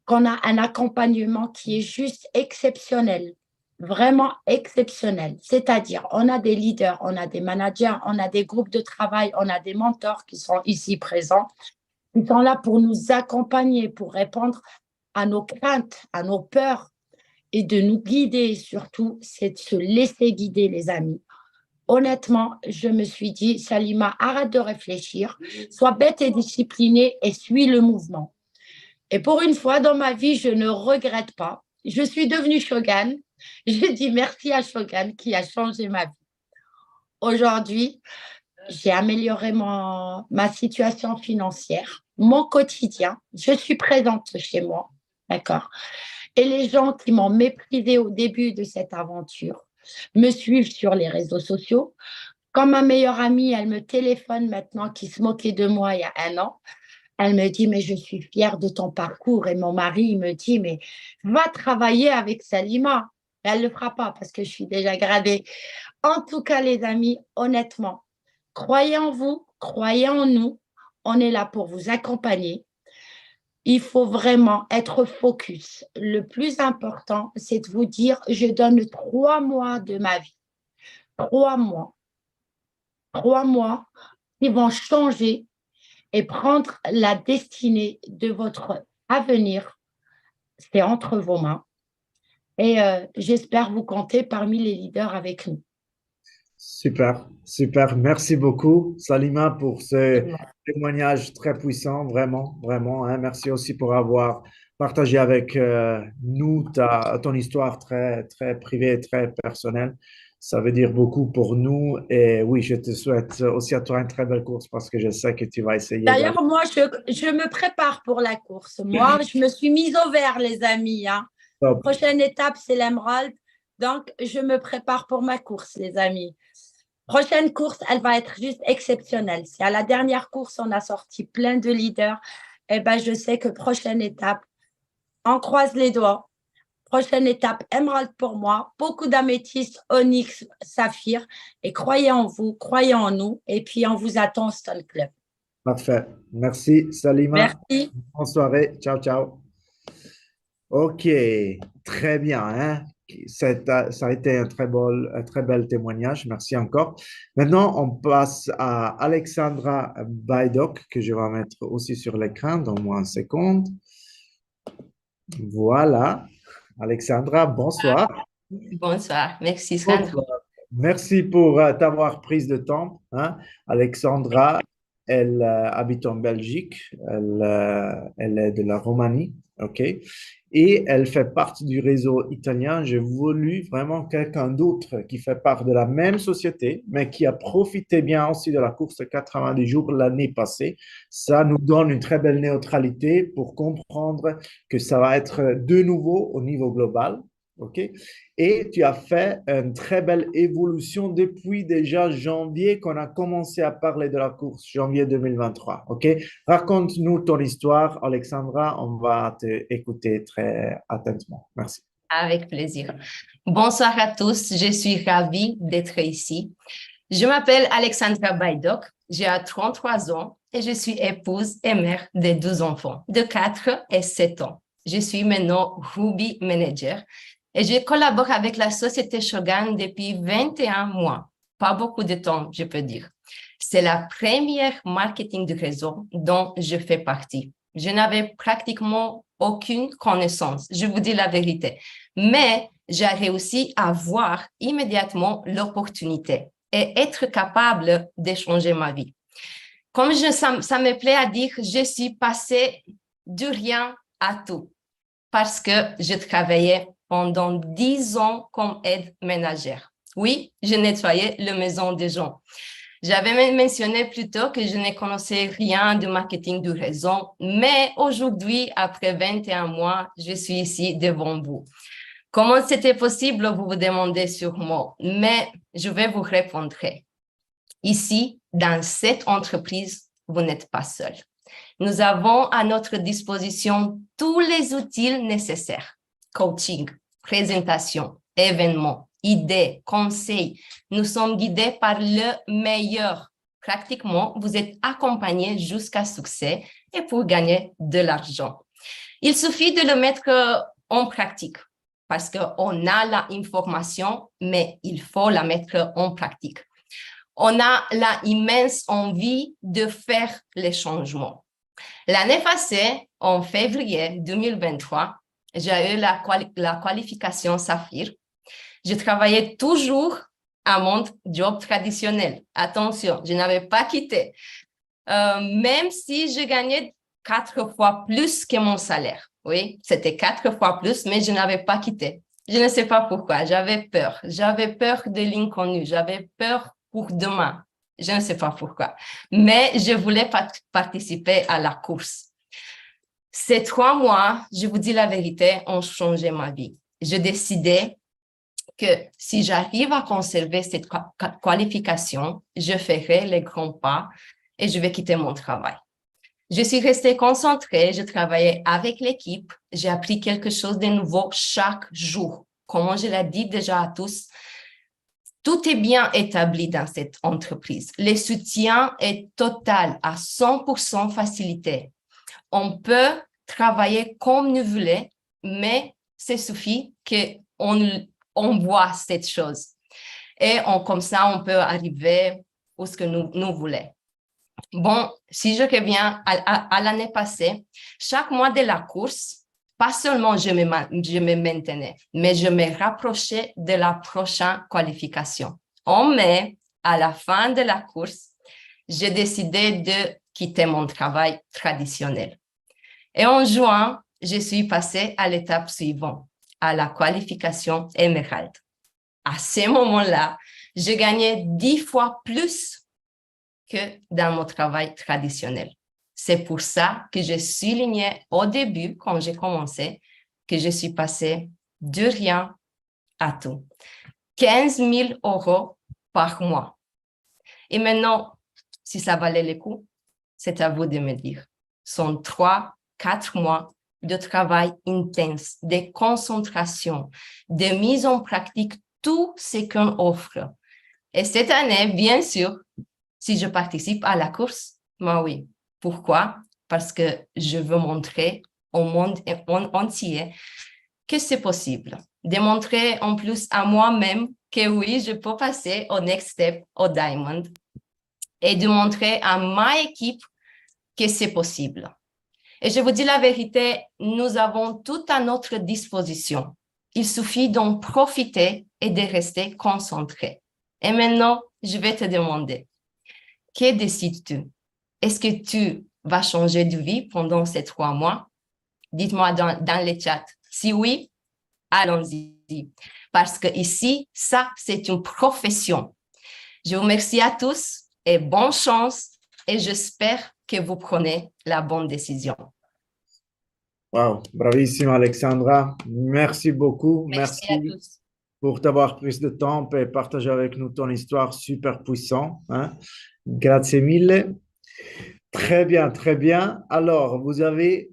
qu'on a un accompagnement qui est juste exceptionnel, vraiment exceptionnel. C'est-à-dire, on a des leaders, on a des managers, on a des groupes de travail, on a des mentors qui sont ici présents, qui sont là pour nous accompagner, pour répondre à nos craintes, à nos peurs et de nous guider. Surtout, c'est de se laisser guider, les amis. Honnêtement, je me suis dit, Salima, arrête de réfléchir, sois bête et disciplinée et suis le mouvement. Et pour une fois dans ma vie, je ne regrette pas. Je suis devenue Shogun. Je dis merci à Shogun qui a changé ma vie. Aujourd'hui, j'ai amélioré ma situation financière, mon quotidien. Je suis présente chez moi, d'accord? Et les gens qui m'ont méprisée au début de cette aventure me suivent sur les réseaux sociaux. Comme ma meilleure amie, elle me téléphone maintenant, qui se moquait de moi il y a 1 an. Elle me dit, mais je suis fière de ton parcours. Et mon mari, il me dit, mais va travailler avec Salima. Elle ne le fera pas parce que je suis déjà gradée. En tout cas, les amis, honnêtement, croyez en vous, croyez en nous. On est là pour vous accompagner. Il faut vraiment être focus. Le plus important, c'est de vous dire, je donne 3 mois de ma vie. 3 mois. 3 mois qui vont changer et prendre la destinée de votre avenir. C'est entre vos mains. Et j'espère vous compter parmi les leaders avec nous. Super, super. Merci beaucoup, Salima, pour ce témoignage très puissant, vraiment, vraiment. Hein. Merci aussi pour avoir partagé avec nous ton histoire très, très privée, très personnelle. Ça veut dire beaucoup pour nous. Et oui, je te souhaite aussi à toi une très belle course parce que je sais que tu vas essayer. D'ailleurs, moi, je me prépare pour la course. Moi, je me suis mise au vert, les amis. Hein. Prochaine étape, c'est l'Emerald. Donc, je me prépare pour ma course, les amis. Prochaine course, elle va être juste exceptionnelle. Si à la dernière course, on a sorti plein de leaders, eh ben, je sais que prochaine étape, on croise les doigts. Prochaine étape, Emerald pour moi. Beaucoup d'améthystes, onyx, saphir. Et croyez en vous, croyez en nous. Et puis, on vous attend au Stone Club. Parfait. Merci, Salima. Merci. Bonne soirée. Ciao, ciao. OK, très bien. Hein? Ça a été un très bel témoignage. Merci encore. Maintenant, on passe à Alexandra Baidok, que je vais mettre aussi sur l'écran. Donne-moi 1 seconde. Voilà. Alexandra, bonsoir. Bonsoir, merci Sandro. Bonsoir. Merci pour t'avoir pris de temps. Hein? Alexandra, elle habite en Belgique. Elle est de la Roumanie. OK? Et elle fait partie du réseau italien. J'ai voulu vraiment quelqu'un d'autre qui fait part de la même société, mais qui a profité bien aussi de la course de 90 jours l'année passée. Ça nous donne une très belle neutralité pour comprendre que ça va être de nouveau au niveau global. OK? Et tu as fait une très belle évolution depuis déjà janvier qu'on a commencé à parler de la course, janvier 2023. OK? Raconte-nous ton histoire, Alexandra. On va t'écouter très attentivement. Merci. Avec plaisir. Bonsoir à tous, je suis ravie d'être ici. Je m'appelle Alexandra Baidok, j'ai 33 ans et je suis épouse et mère de 12 enfants de 4 et 7 ans. Je suis maintenant Ruby Manager et je collabore avec la société Shogun depuis 21 mois. Pas beaucoup de temps, je peux dire. C'est la première marketing du réseau dont je fais partie. Je n'avais pratiquement aucune connaissance, je vous dis la vérité. Mais j'ai réussi à voir immédiatement l'opportunité et être capable de changer ma vie. Comme ça me plaît à dire, je suis passée de rien à tout parce que je travaillais pendant 10 ans comme aide ménagère. Oui, je nettoyais la maison des gens. J'avais mentionné plus tôt que je ne connaissais rien du marketing du réseau, mais aujourd'hui, après 21 mois, je suis ici devant vous. Comment c'était possible, vous vous demandez sûrement, mais je vais vous répondre. Ici, dans cette entreprise, vous n'êtes pas seul. Nous avons à notre disposition tous les outils nécessaires. Coaching, présentation, événements, idées, conseils. Nous sommes guidés par le meilleur. Pratiquement, vous êtes accompagnés jusqu'à succès et pour gagner de l'argent. Il suffit de le mettre en pratique parce qu'on a l'information, mais il faut la mettre en pratique. On a la immense envie de faire les changements. L'année passée, en février 2023, j'ai eu la qualification Saphir. Je travaillais toujours à mon job traditionnel. Attention, je n'avais pas quitté. Même si je gagnais 4 fois plus que mon salaire. Oui, c'était 4 fois plus, mais je n'avais pas quitté. Je ne sais pas pourquoi. J'avais peur. J'avais peur de l'inconnu. J'avais peur pour demain. Je ne sais pas pourquoi. Mais je voulais participer à la course. Ces 3 mois, je vous dis la vérité, ont changé ma vie. Je décidais que si j'arrive à conserver cette qualification, je ferai les grands pas et je vais quitter mon travail. Je suis restée concentrée, je travaillais avec l'équipe, j'ai appris quelque chose de nouveau chaque jour. Comme je l'ai dit déjà à tous, tout est bien établi dans cette entreprise. Le soutien est total, à 100% facilité. On peut travailler comme nous voulons, mais c'est suffit qu'on voit cette chose. Et comme ça, on peut arriver où ce que nous voulons. Bon, si je reviens à l'année passée, chaque mois de la course, pas seulement je me maintenais, mais je me rapprochais de la prochaine qualification. En mai, à la fin de la course, j'ai décidé de quitter mon travail traditionnel. Et en juin, je suis passée à l'étape suivante, à la qualification émeraude. À ce moment-là, je gagnais 10 fois plus que dans mon travail traditionnel. C'est pour ça que je soulignais au début, quand j'ai commencé, que je suis passée de rien à tout. 15 000 € par mois. Et maintenant, si ça valait le coup, c'est à vous de me dire. Ce sont 3-4 mois de travail intense, de concentration, de mise en pratique, tout ce qu'on offre. Et cette année, bien sûr, si je participe à la course, moi oui. Pourquoi? Parce que je veux montrer au monde entier que c'est possible. Démontrer en plus à moi-même que oui, je peux passer au next step, au diamond. Et de montrer à ma équipe que c'est possible. Et je vous dis la vérité, nous avons tout à notre disposition. Il suffit d'en profiter et de rester concentré. Et maintenant, je vais te demander, que décides-tu? Est-ce que tu vas changer de vie pendant ces 3 mois? Dites-moi dans le chat. Si oui, allons-y. Parce que ici, ça, c'est une profession. Je vous remercie à tous et bonne chance et j'espère que vous prenez la bonne décision. Wow, bravissima Alexandra. Merci beaucoup. Merci à tous. Pour t'avoir pris de temps et partager avec nous ton histoire super puissante. Hein? Grazie mille. Très bien, très bien. Alors, vous avez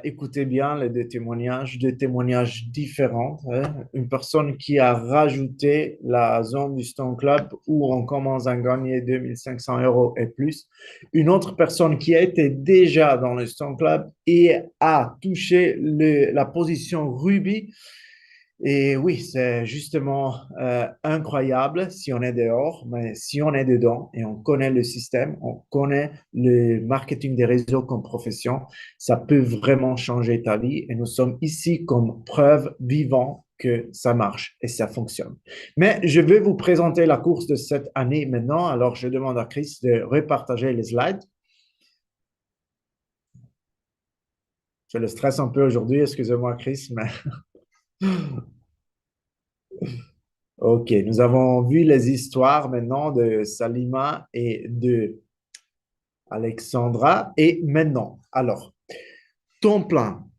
écouté bien les deux témoignages différents. Hein? Une personne qui a rajouté la zone du Stone Club où on commence à gagner 2500 € et plus. Une autre personne qui a été déjà dans le Stone Club et a touché la position Ruby. Et oui, c'est justement incroyable si on est dehors, mais si on est dedans et on connaît le système, on connaît le marketing des réseaux comme profession, ça peut vraiment changer ta vie. Et nous sommes ici comme preuve vivante que ça marche et ça fonctionne. Mais je vais vous présenter la course de cette année maintenant. Alors, je demande à Chris de repartager les slides. Je le stresse un peu aujourd'hui, excusez-moi Chris, mais ok, nous avons vu les histoires maintenant de Salima et de Alexandra. Et maintenant, alors, ton plan.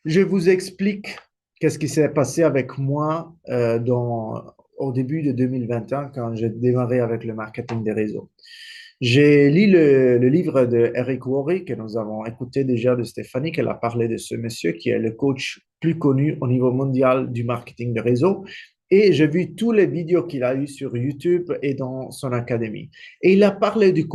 Je vous explique qu'est-ce qui s'est passé avec moi au début de 2021 quand j'ai démarré avec le marketing des réseaux. J'ai lu le livre de Eric Worre que nous avons écouté déjà de Stéphanie, qu'elle a parlé de ce monsieur qui est le coach plus connu au niveau mondial du marketing de réseau. Et j'ai vu tous les vidéos qu'il a eues sur YouTube et dans son académie. Et il a parlé d'une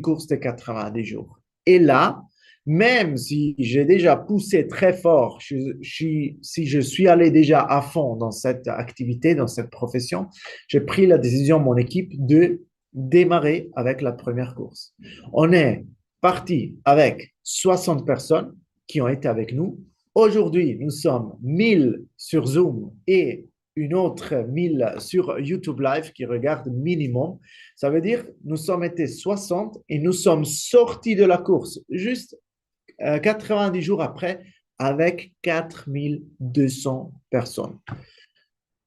course de 90 jours. Et là, même si j'ai déjà poussé très fort, si je suis allé déjà à fond dans cette activité, dans cette profession, j'ai pris la décision, mon équipe, de démarrer avec la première course. On est parti avec 60 personnes qui ont été avec nous. Aujourd'hui, nous sommes 1000 sur Zoom et une autre 1000 sur YouTube Live qui regardent minimum. Ça veut dire nous sommes été 60 et nous sommes sortis de la course juste 90 jours après avec 4200 personnes.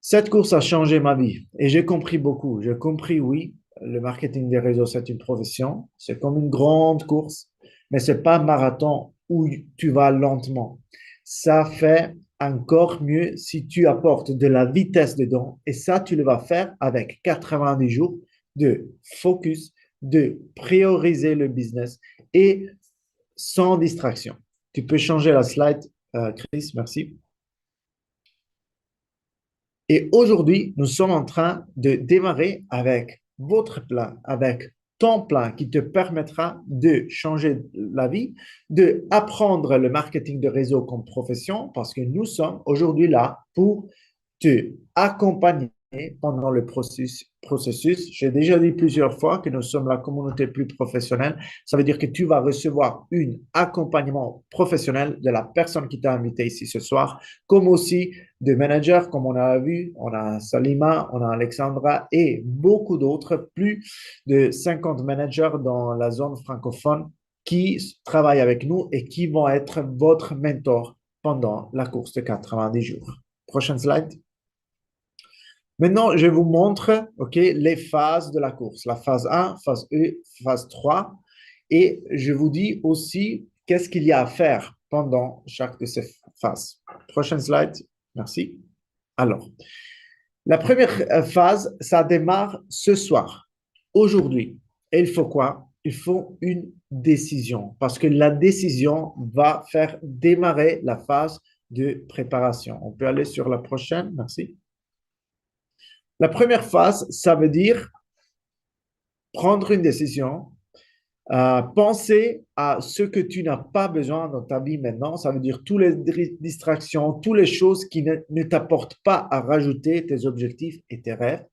Cette course a changé ma vie et j'ai compris beaucoup. J'ai compris, oui, le marketing des réseaux, c'est une profession. C'est comme une grande course, mais ce n'est pas un marathon où tu vas lentement. Ça fait encore mieux si tu apportes de la vitesse dedans et ça, tu le vas faire avec 90 jours de focus, de prioriser le business et sans distraction. Tu peux changer la slide, Chris, merci. Et aujourd'hui, nous sommes en train de démarrer avec votre plan, avec ton plan qui te permettra de changer la vie, de apprendre le marketing de réseau comme profession, parce que nous sommes aujourd'hui là pour te accompagner pendant le processus. J'ai déjà dit plusieurs fois que nous sommes la communauté plus professionnelle. Ça veut dire que tu vas recevoir un accompagnement professionnel de la personne qui t'a invité ici ce soir, comme aussi de managers, comme on a vu. On a Salima, on a Alexandra et beaucoup d'autres, plus de 50 managers dans la zone francophone qui travaillent avec nous et qui vont être votre mentor pendant la course de 90 jours. Prochaine slide. Maintenant, je vous montre les phases de la course. La phase 1, phase 1, phase 3. Et je vous dis aussi qu'est-ce qu'il y a à faire pendant chaque de ces phases. Prochaine slide. Merci. Alors, la première phase, ça démarre ce soir, aujourd'hui. Et il faut quoi? Il faut une décision parce que la décision va faire démarrer la phase de préparation. On peut aller sur la prochaine. Merci. La première phase, ça veut dire prendre une décision, penser à ce que tu n'as pas besoin dans ta vie maintenant. Ça veut dire toutes les distractions, toutes les choses qui ne t'apportent pas à rajouter tes objectifs et tes rêves.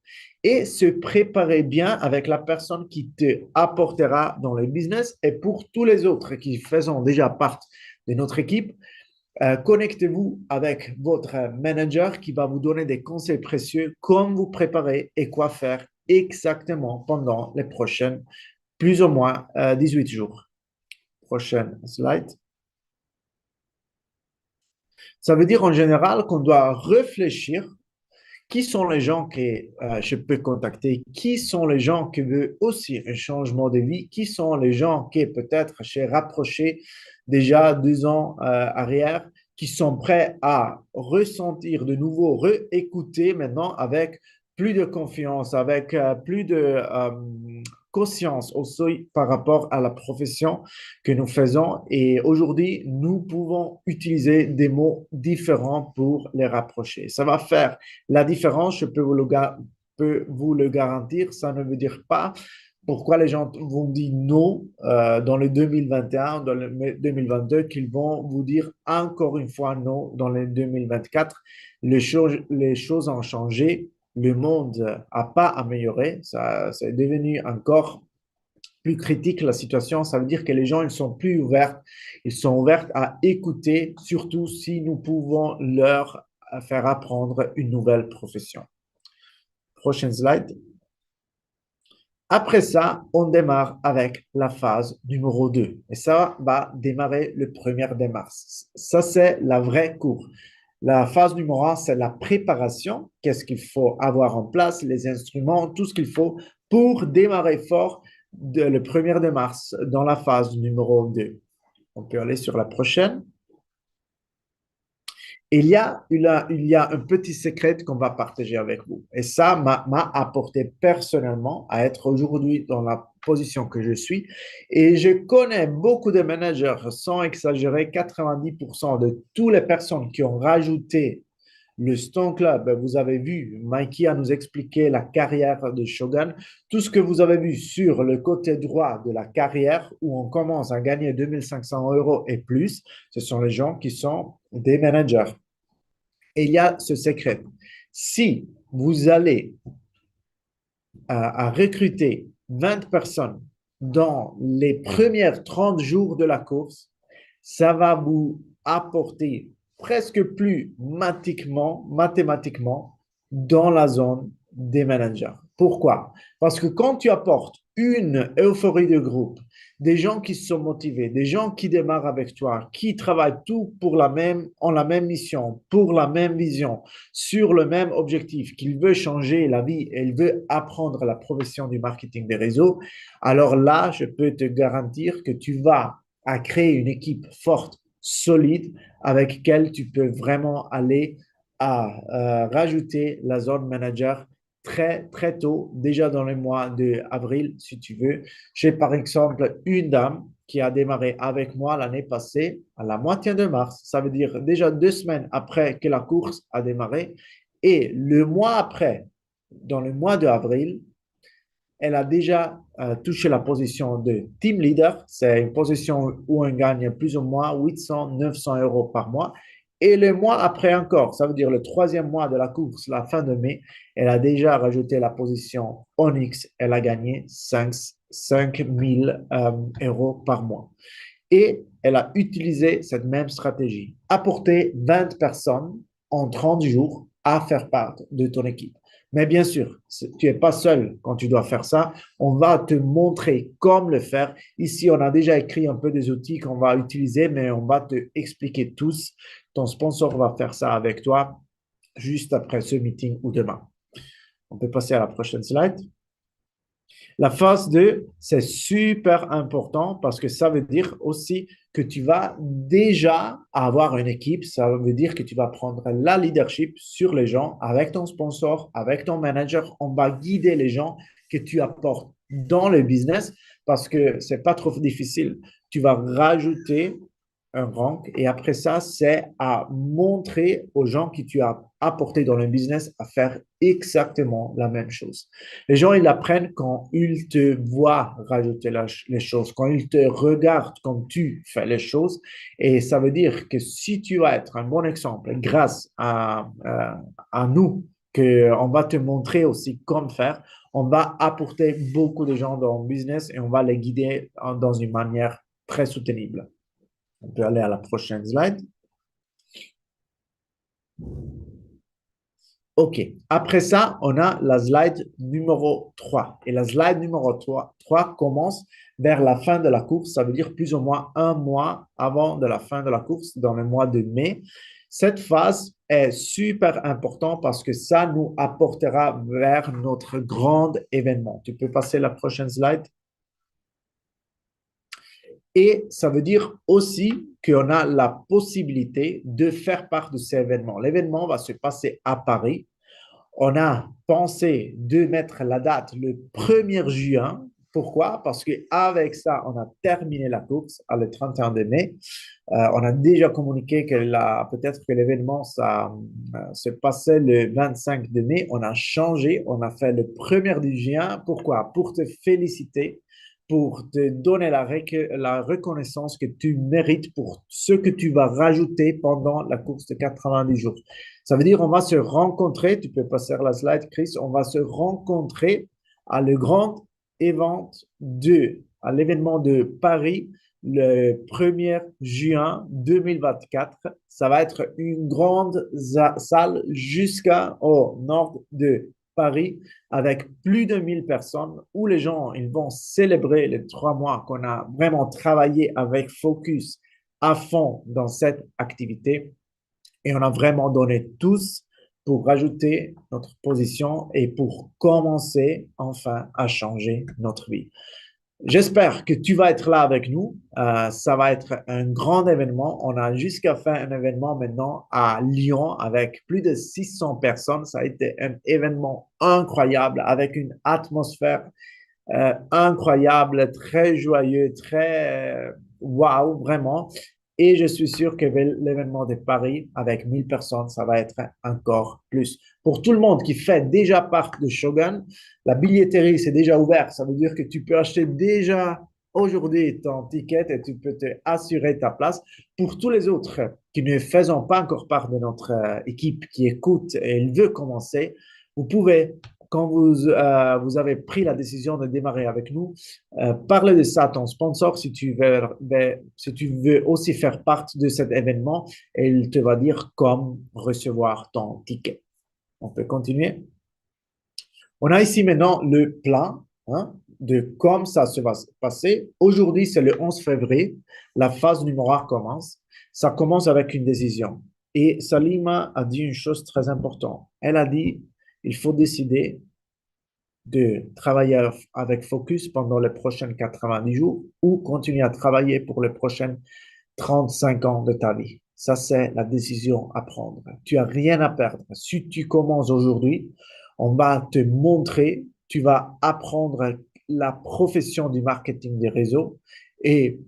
Et se préparer bien avec la personne qui te apportera dans le business. Et pour tous les autres qui faisant déjà partie de notre équipe, connectez-vous avec votre manager qui va vous donner des conseils précieux, comment vous préparer et quoi faire exactement pendant les prochaines, plus ou moins 18 jours. Prochaine slide. Ça veut dire en général qu'on doit réfléchir qui sont les gens que je peux contacter, qui sont les gens qui veulent aussi un changement de vie, qui sont les gens qui peut-être j'ai rapproché déjà 2 ans arrière, qui sont prêts à ressentir de nouveau, réécouter maintenant avec plus de confiance, avec plus de conscience aussi par rapport à la profession que nous faisons. Et aujourd'hui, nous pouvons utiliser des mots différents pour les rapprocher. Ça va faire la différence, je peux vous le garantir. Ça ne veut dire pas pourquoi les gens vont dire non dans le 2021, dans le 2022, qu'ils vont vous dire encore une fois non dans le 2024. Les choses ont changé. Le monde n'a pas amélioré. Ça, c'est devenu encore plus critique la situation. Ça veut dire que les gens ils sont plus ouverts. Ils sont ouverts à écouter, surtout si nous pouvons leur faire apprendre une nouvelle profession. Prochaine slide. Après ça, on démarre avec la phase numéro 2. Et ça va démarrer le 1er mars. Ça, c'est la vraie cour. La phase numéro 1, c'est la préparation. Qu'est-ce qu'il faut avoir en place, les instruments, tout ce qu'il faut pour démarrer fort le 1er mars dans la phase numéro 2. On peut aller sur la prochaine. Il y a un petit secret qu'on va partager avec vous. Et ça m'a apporté personnellement à être aujourd'hui dans la position que je suis. Et je connais beaucoup de managers, sans exagérer, 90% de toutes les personnes qui ont rajouté le Stone Club. Vous avez vu, Mikey a nous expliqué la carrière de Shogun. Tout ce que vous avez vu sur le côté droit de la carrière, où on commence à gagner 2500 € et plus, ce sont les gens qui sont des managers. Et il y a ce secret. Si vous allez à recruter 20 personnes dans les premiers 30 jours de la course, ça va vous apporter presque plus mathématiquement dans la zone des managers. Pourquoi? Parce que quand tu apportes une euphorie de groupe, des gens qui sont motivés, des gens qui démarrent avec toi, qui travaillent tout pour la même mission, pour la même vision, sur le même objectif, qu'il veut changer la vie et il veut apprendre la profession du marketing des réseaux, alors là, je peux te garantir que tu vas à créer une équipe forte, solide, avec laquelle tu peux vraiment aller à rajouter la zone manager très, très tôt, déjà dans le mois d'avril, si tu veux. J'ai par exemple une dame qui a démarré avec moi l'année passée à la moitié de mars. Ça veut dire déjà 2 semaines après que la course a démarré. Et le mois après, dans le mois d'avril, elle a déjà touché la position de team leader. C'est une position où on gagne plus ou moins 800, 900 € par mois. Et le mois après encore, ça veut dire le 3e mois de la course, la fin de mai, elle a déjà rajouté la position Onyx. Elle a gagné 5 000 € par mois. Et elle a utilisé cette même stratégie. Apporter 20 personnes en 30 jours à faire part de ton équipe. Mais bien sûr, tu n'es pas seul quand tu dois faire ça. On va te montrer comment le faire. Ici, on a déjà écrit un peu des outils qu'on va utiliser, mais on va te expliquer tous. Ton sponsor va faire ça avec toi juste après ce meeting ou demain. On peut passer à la prochaine slide. La phase 2, c'est super important parce que ça veut dire aussi que tu vas déjà avoir une équipe. Ça veut dire que tu vas prendre la leadership sur les gens avec ton sponsor, avec ton manager. On va guider les gens que tu apportes dans le business parce que ce n'est pas trop difficile. Tu vas rajouter un rank et après ça, c'est à montrer aux gens que tu as apporté dans le business à faire exactement la même chose. Les gens, ils apprennent quand ils te voient rajouter les choses, quand ils te regardent comme tu fais les choses. Et ça veut dire que si tu vas être un bon exemple grâce à nous, qu'on va te montrer aussi comment faire, on va apporter beaucoup de gens dans le business et on va les guider dans une manière très soutenable. On peut aller à la prochaine slide. OK. Après ça, on a la slide numéro 3. Et la slide numéro 3 commence vers la fin de la course. Ça veut dire plus ou moins un mois avant de la fin de la course, dans le mois de mai. Cette phase est super importante parce que ça nous apportera vers notre grand événement. Tu peux passer la prochaine slide. Et ça veut dire aussi qu'on a la possibilité de faire part de cet événement. L'événement va se passer à Paris. On a pensé de mettre la date le 1er juin. Pourquoi? Parce qu'avec ça, on a terminé la course le 31 de mai. On a déjà communiqué que peut-être que l'événement se passait le 25 de mai. On a changé, on a fait le 1er de juin. Pourquoi? Pour te féliciter, pour te donner la reconnaissance que tu mérites pour ce que tu vas rajouter pendant la course de 90 jours. Ça veut dire on va se rencontrer, tu peux passer la slide Chris, on va se rencontrer à le grand événement à l'événement de Paris le 1er juin 2024. Ça va être une grande salle jusqu'au nord de Paris avec plus de 1000 personnes où les gens ils vont célébrer les 3 mois qu'on a vraiment travaillé avec focus à fond dans cette activité. Et on a vraiment donné tous pour rajouter notre position et pour commencer enfin à changer notre vie. J'espère que tu vas être là avec nous. Ça va être un grand événement. On a jusqu'à faire un événement maintenant à Lyon avec plus de 600 personnes. Ça a été un événement incroyable avec une atmosphère incroyable, très joyeux, très wow, vraiment. Et je suis sûr que l'événement de Paris, avec 1000 personnes, ça va être encore plus. Pour tout le monde qui fait déjà partie de Shogun, la billetterie, c'est déjà ouvert. Ça veut dire que tu peux acheter déjà aujourd'hui ton ticket et tu peux te assurer ta place. Pour tous les autres qui ne faisons pas encore part de notre équipe, qui écoute et veut commencer, vous pouvez quand vous avez pris la décision de démarrer avec nous, parlez de ça à ton sponsor si tu veux aussi faire partie de cet événement et il te va dire comment recevoir ton ticket. On peut continuer. On a ici maintenant le plan de comment ça se va passer. Aujourd'hui, c'est le 11 février. La phase numéro 1 commence. Ça commence avec une décision. Et Salima a dit une chose très importante. Elle a dit, il faut décider de travailler avec focus pendant les prochains 90 jours ou continuer à travailler pour les prochains 35 ans de ta vie. Ça, c'est la décision à prendre. Tu n'as rien à perdre. Si tu commences aujourd'hui, on va te montrer, tu vas apprendre la profession du marketing des réseaux et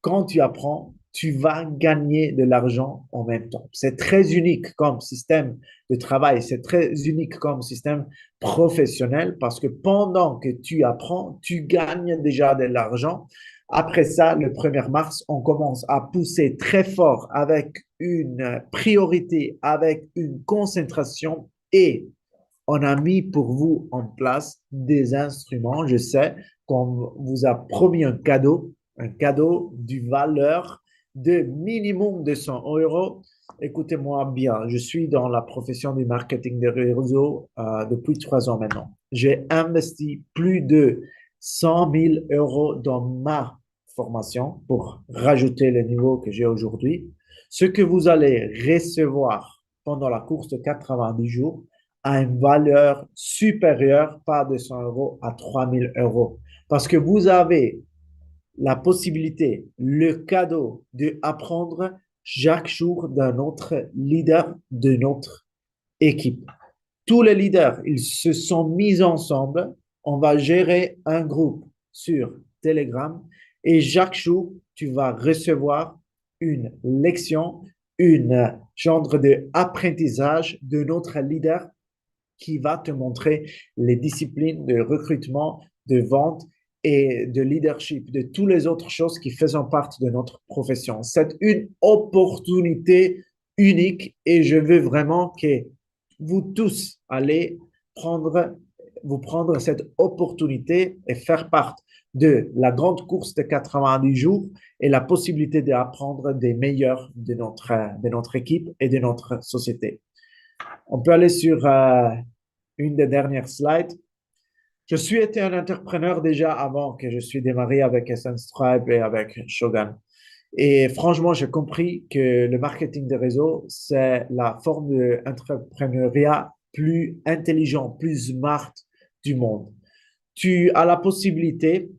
quand tu apprends, tu vas gagner de l'argent en même temps. C'est très unique comme système de travail, c'est très unique comme système professionnel parce que pendant que tu apprends, tu gagnes déjà de l'argent. Après ça, le 1er mars, on commence à pousser très fort avec une priorité, avec une concentration et on a mis pour vous en place des instruments. Je sais qu'on vous a promis un cadeau du valeur de minimum de 100 euros. Écoutez-moi bien, je suis dans la profession du marketing des réseaux depuis 3 ans maintenant. J'ai investi plus de 100 000 euros dans ma formation pour rajouter le niveau que j'ai aujourd'hui. Ce que vous allez recevoir pendant la course de 90 jours a une valeur supérieure, pas de 100 euros, à 3 000 euros. Parce que vous avez la possibilité, le cadeau d'apprendre chaque jour d'un autre leader de notre équipe. Tous les leaders, ils se sont mis ensemble. On va gérer un groupe sur Telegram et chaque jour, tu vas recevoir une leçon, une genre d'apprentissage de notre leader qui va te montrer les disciplines de recrutement, de vente et de leadership, de toutes les autres choses qui font partie de notre profession. C'est une opportunité unique et je veux vraiment que vous tous allez vous prendre cette opportunité et faire partie de la grande course de 90 jours et la possibilité d'apprendre des meilleurs de notre équipe et de notre société. On peut aller sur une des dernières slides. Je suis été un entrepreneur déjà avant que je suis démarré avec Essence Tribe et avec Shogun. Et franchement, j'ai compris que le marketing des réseaux, c'est la forme d'entrepreneuriat plus intelligent, plus smart du monde. Tu as la possibilité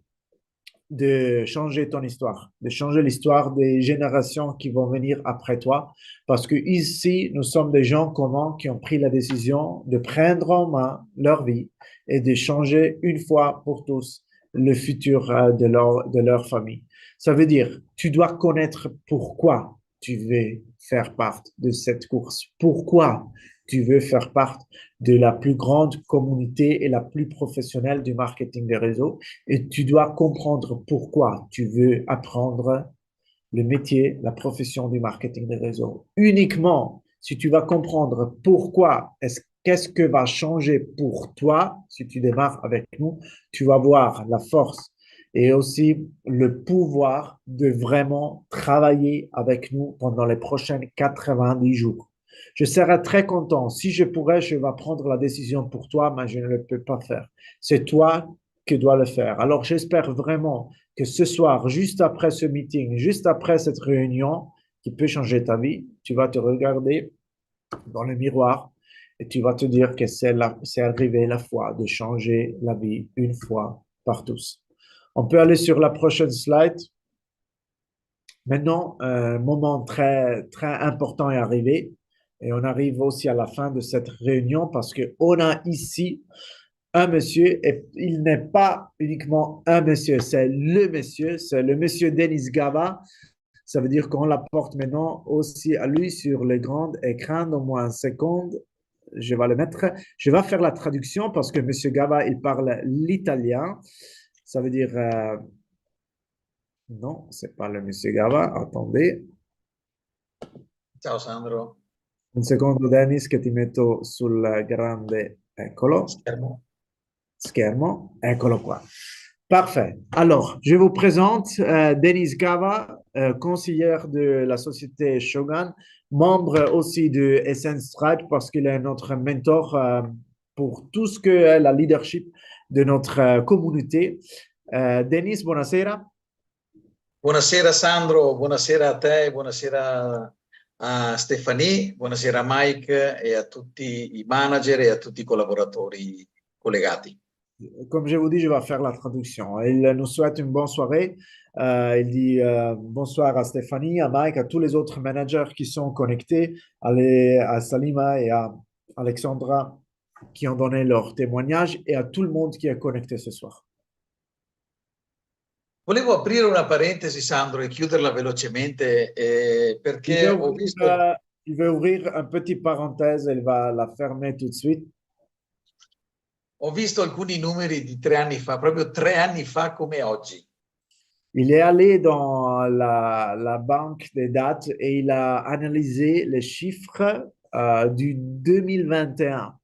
de changer ton histoire, de changer l'histoire des générations qui vont venir après toi. Parce que ici, nous sommes des gens communs qui ont pris la décision de prendre en main leur vie et de changer une fois pour tous le futur de leur famille. Ça veut dire, tu dois connaître pourquoi tu veux faire partie de cette course, pourquoi tu veux faire partie de la plus grande communauté et la plus professionnelle du marketing des réseaux et tu dois comprendre pourquoi tu veux apprendre le métier, la profession du marketing des réseaux. Uniquement si tu vas comprendre qu'est-ce que va changer pour toi si tu démarres avec nous, tu vas voir la force et aussi le pouvoir de vraiment travailler avec nous pendant les prochaines 90 jours. Je serais très content. Si je pourrais, je vais prendre la décision pour toi, mais je ne le peux pas faire. C'est toi qui dois le faire. Alors, j'espère vraiment que ce soir, juste après ce meeting, juste après cette réunion qui peut changer ta vie, tu vas te regarder dans le miroir et tu vas te dire que c'est arrivé la fois de changer la vie une fois par tous. On peut aller sur la prochaine slide. Maintenant, un moment très, très important est arrivé et on arrive aussi à la fin de cette réunion parce qu'on a ici un monsieur et il n'est pas uniquement un monsieur, c'est le monsieur Denis Gava. Ça veut dire qu'on la porte maintenant aussi à lui sur le grand écran. Donne-moi une seconde. Je vais le mettre. Je vais faire la traduction parce que monsieur Gava, il parle l'italien. Ça veut dire... non, c'est pas le monsieur Gava. Attendez. Ciao Sandro. Un secondo, Dennis, che ti metto sul grande... Eccolo. Schermo. Eccolo qua. Parfait. Alors, je vous présente Denis Gava, conseillère de la société Shogun, membre aussi de Essence Tribe parce qu'il est notre mentor pour tout ce que est la leadership de notre communauté. Denis, buonasera. Buonasera Sandro, buonasera a te, buonasera a Stéphanie, buonasera a Mike e a tutti i manager e a tutti i collaboratori collegati. Comme je vous dis, je vais faire la traduction. Il nous souhaite une bonne soirée. Il dit bonsoir à Stéphanie, à Mike, à tous les autres managers qui sont connectés, à Salima et à Alexandra qui ont donné leur témoignage et à tout le monde qui est connecté ce soir. Volevo aprire una parentesi, Sandro, e chiuderla velocemente perché ho visto... il veut ouvrir une petite parenthèse, il va la fermer tout de suite. Ho visto alcuni numeri di 3 anni fa, proprio 3 anni fa come oggi. Il est allé dans la banque des dates et il a analysé les chiffres du 2021,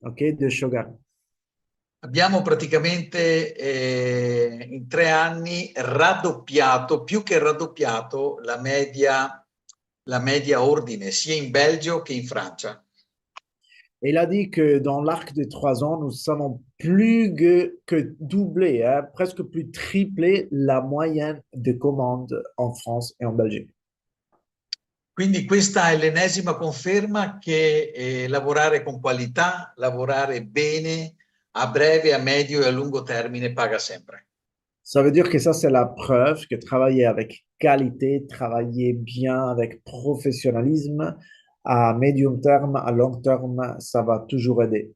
ok, de Shogun. Abbiamo praticamente in 3 anni raddoppiato, più che raddoppiato, la media ordine, sia in Belgio che in Francia. Et il a dit que dans l'arc de 3 ans, nous avons plus que doublé, presque plus triplé la moyenne de commandes en France et en Belgique. Quindi questa è l'ennesima conferma che lavorare con qualità, lavorare bene, a breve, a medio e a lungo termine paga sempre. Ça veut dire que ça, c'est la preuve que travailler avec qualité, travailler bien avec professionnalisme, à médium terme, à long terme, ça va toujours aider.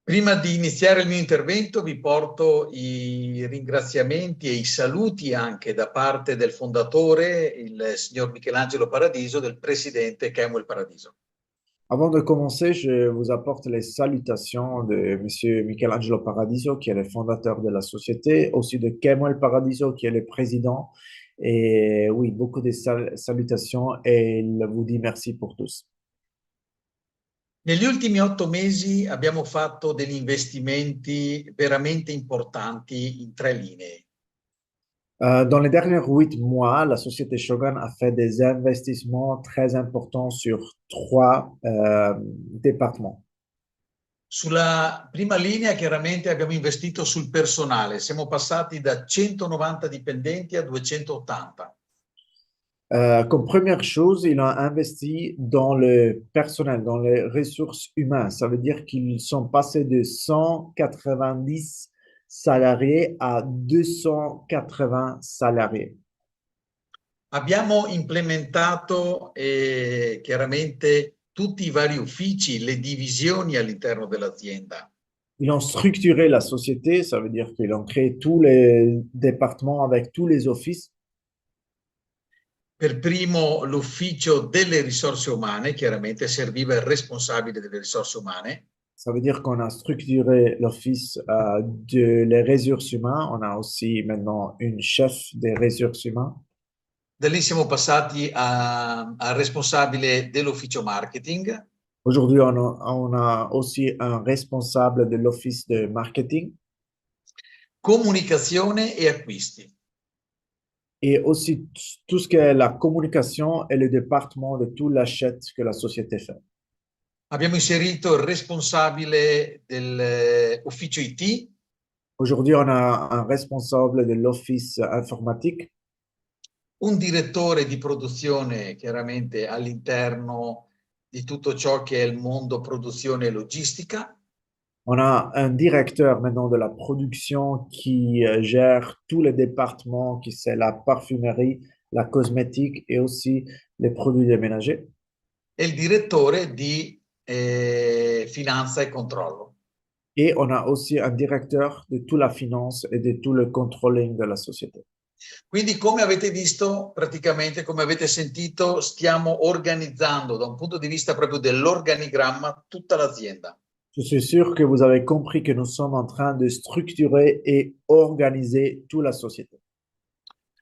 Prima di iniziare il mio intervento vi porto i ringraziamenti e i saluti anche da parte del fondatore, il signor Michelangelo Paradiso, del presidente Kemuel Paradiso. Avant de commencer, je vous apporte les salutations de Monsieur Michelangelo Paradiso, qui est le fondateur de la société, aussi de Kemuel Paradiso, qui est le président. Et oui, beaucoup de salutations et il vous dit merci pour tous. Negli ultimi 8 mesi abbiamo fatto degli investimenti veramente importanti in 3 linee. Dans les derniers 8 mois, la société Shogun a fait des investissements très importants sur 3 départements. Sulla prima linea chiaramente abbiamo investito sul personale, siamo passati da 190 dipendenti a 280. Comme première chose, il a investi dans le personnel, dans les ressources humaines. Ça veut dire qu'ils sont passés de 190 salariés à 280 salariés. Abbiamo implementato chiaramente tutti i vari uffici, le divisioni all'interno dell'azienda. Ils ont structuré la société, ça veut dire qu'ils ont créé tous les départements avec tous les offices. Per primo l'ufficio delle risorse umane, chiaramente serviva il responsabile delle risorse umane. Ça veut dire qu'on a structuré l'office de les ressources humaines. On a aussi maintenant une chef des ressources humaines. Da lì siamo passati al responsabile dell'ufficio marketing. Aujourd'hui, on a aussi un responsable de l'office de marketing. Comunicazione e acquisti. et aussi tout ce qui est la communication et le département de tout l'achat que la société fait. Abbiamo inserito il responsabile dell'ufficio IT, Aujourd'hui, on a un responsable de l'office informatique, un direttore di produzione chiaramente all'interno di tutto ciò che è il mondo produzione e logistica, on a un directeur maintenant de la production qui gère tous les départements, qui c'est la parfumerie, la cosmétique et aussi les produits déménagers. e il direttore di finanza e controllo. Et on a aussi un directeur de toute la finance et de tout le controlling de la société. Quindi, come avete visto, praticamente, come avete sentito, stiamo organizzando da un punto di vista proprio dell'organigramma tutta l'azienda. Je suis sûr que vous avez compris que nous sommes en train de structurer et organiser toute la société.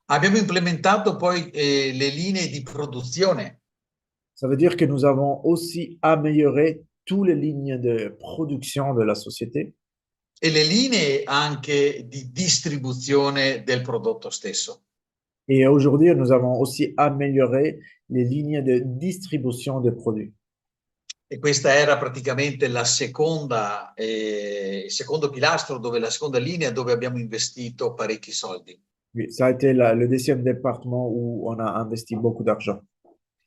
Abbiamo implementato poi le linee di produzione. Ça veut dire que nous avons aussi amélioré toutes les lignes de production de la société E le linee anche di distribuzione del prodotto stesso. et aujourd'hui, nous avons aussi amélioré les lignes de distribution des produits. E questa era praticamente la seconda, il secondo pilastro, dove la seconda linea dove abbiamo investito parecchi soldi. Oui, ça a été le deuxième département où on a investi beaucoup d'argent.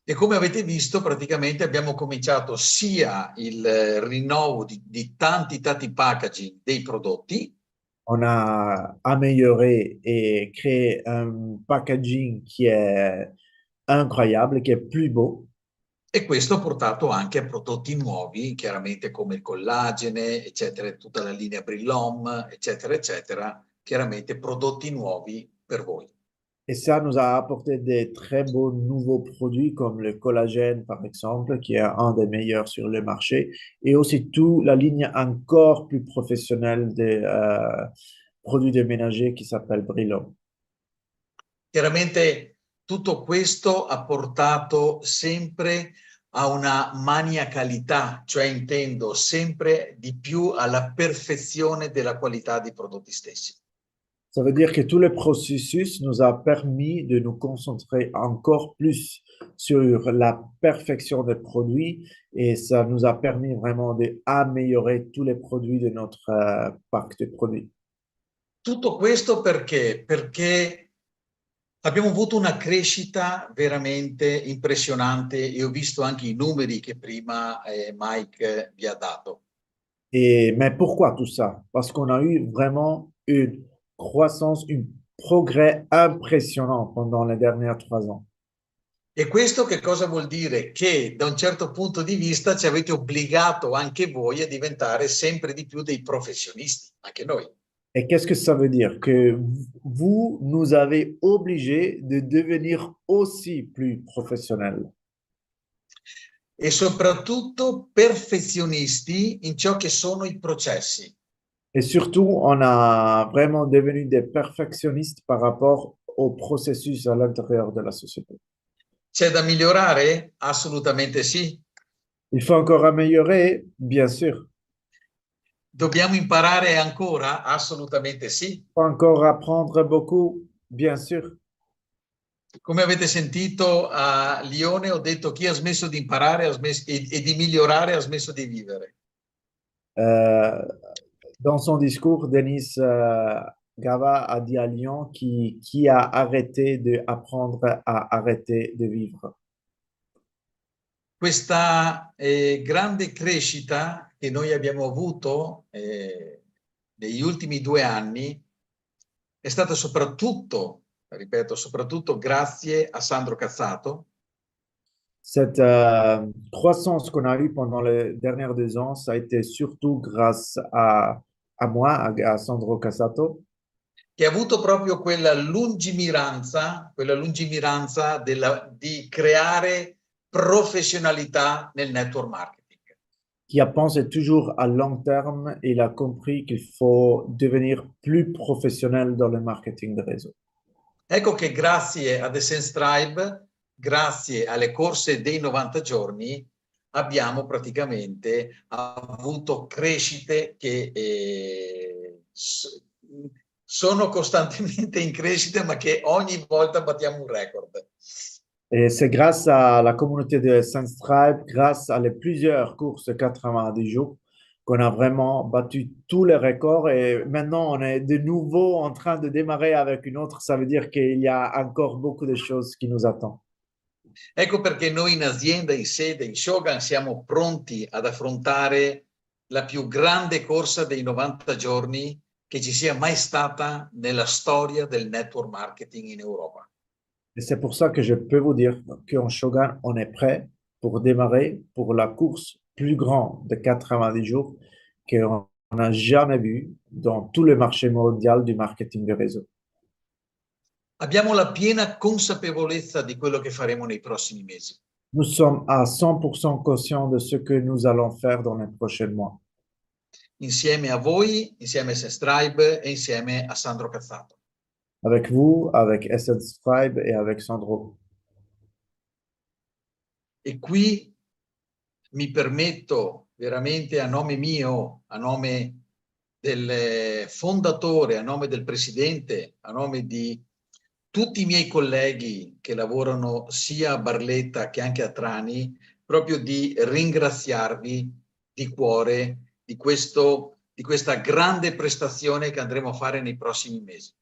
E come avete visto, praticamente abbiamo cominciato sia il rinnovo di tanti packaging dei prodotti. On a amélioré et créé un packaging qui est incroyable, qui est plus beau. E questo ha portato anche a prodotti nuovi, chiaramente come il collagene, eccetera, tutta la linea Brillom, eccetera, eccetera, chiaramente prodotti nuovi per voi. Et ça nous a apporté des très beaux nouveaux produits comme le collagène, par exemple, qui est un des meilleurs sur le marché, et aussi toute la ligne encore plus professionnelle des produits de ménager qui s'appelle Brillo. Chiaramente tutto questo ha portato sempre a una maniacalità, cioè intendo sempre di più alla perfezione della qualità dei prodotti stessi. Ça veut dire que tout le processus nous a permis de nous concentrer encore plus sur la perfection des produits et ça nous a permis vraiment d'améliorer tous les produits de notre parc de produits. Tutto questo perché? Perché abbiamo avuto una crescita veramente impressionante e ho visto anche i numeri che prima Mike vi ha dato. Mais pourquoi tout ça? Parce qu'on a eu vraiment une croissance, un progrès impressionnant pendant les dernières 3 ans. E questo che cosa vuol dire? Che da un certo punto di vista ci avete obbligato anche voi a diventare sempre di più dei professionisti, anche noi. Et qu'est-ce que ça veut dire? Que vous nous avez obligés de devenir aussi plus professionnels. E soprattutto perfezionisti in ciò che sono i processi. Et surtout, on a vraiment devenu des perfectionnistes par rapport au processus à l'intérieur de la société. C'è da migliorare? Assolutamente sì. Il faut encore améliorer, bien sûr. Dobbiamo imparare ancora? Assolutamente sì. Il faut encore apprendre beaucoup, bien sûr. Come avete sentito a Lione, ho detto chi ha smesso di imparare e di migliorare ha smesso di vivere. Dans son discours, Denis Gava a dit à Lyon qui a arrêté d'apprendre à arrêter de vivre. Questa grande crescita che noi abbiamo avuto negli ultimi 2 anni è stata soprattutto, ripeto, soprattutto grazie a Sandro Cazzato. Cette croissance qu'on a eue pendant les dernières 2 ans, ça a été surtout grâce à moi, à Sandro Cassato, Che ha avuto proprio quella lungimiranza di creare professionalità nel network marketing. qui a pensé toujours à long terme et il a compris qu'il faut devenir plus professionnel dans le marketing de réseau. Ecco che grazie ad Essence Tribe, grazie alle corse dei 90 giorni, abbiamo praticamente avuto crescite che sono costantemente in crescita, ma che ogni volta battiamo un record. Et c'est grâce à la communauté de Sunstripe, grâce à les plusieurs courses de 90 jours, qu'on a vraiment battu tous les records. Et maintenant, on est de nouveau en train de démarrer avec une autre. Ça veut dire qu'il y a encore beaucoup de choses qui nous attendent. Ecco perché noi in azienda, in sede, in Shogun, siamo pronti ad affrontare la più grande corsa dei 90 giorni che ci sia mai stata nella storia del network marketing in Europa. Et c'est pour ça que je peux vous dire qu'en Shogun, on est prêt pour démarrer pour la course plus grande de 90 jours qu'on n'a jamais vue dans tout le marché mondial du marketing de réseau. Abbiamo la piena consapevolezza di quello che faremo nei prossimi mesi. Nous sommes à 100% conscients de ce que nous allons faire dans les prochains mois. Insieme a voi, insieme a Sunstripe e insieme a Sandro Cazzato. Avec vous, avec Essence Tribe et avec Sandro. E qui mi permetto veramente a nome mio, a nome del fondatore, a nome del presidente, a nome di tutti i miei colleghi che lavorano sia a Barletta che anche a Trani, proprio di ringraziarvi di cuore di questa grande prestazione che andremo a fare nei prossimi mesi.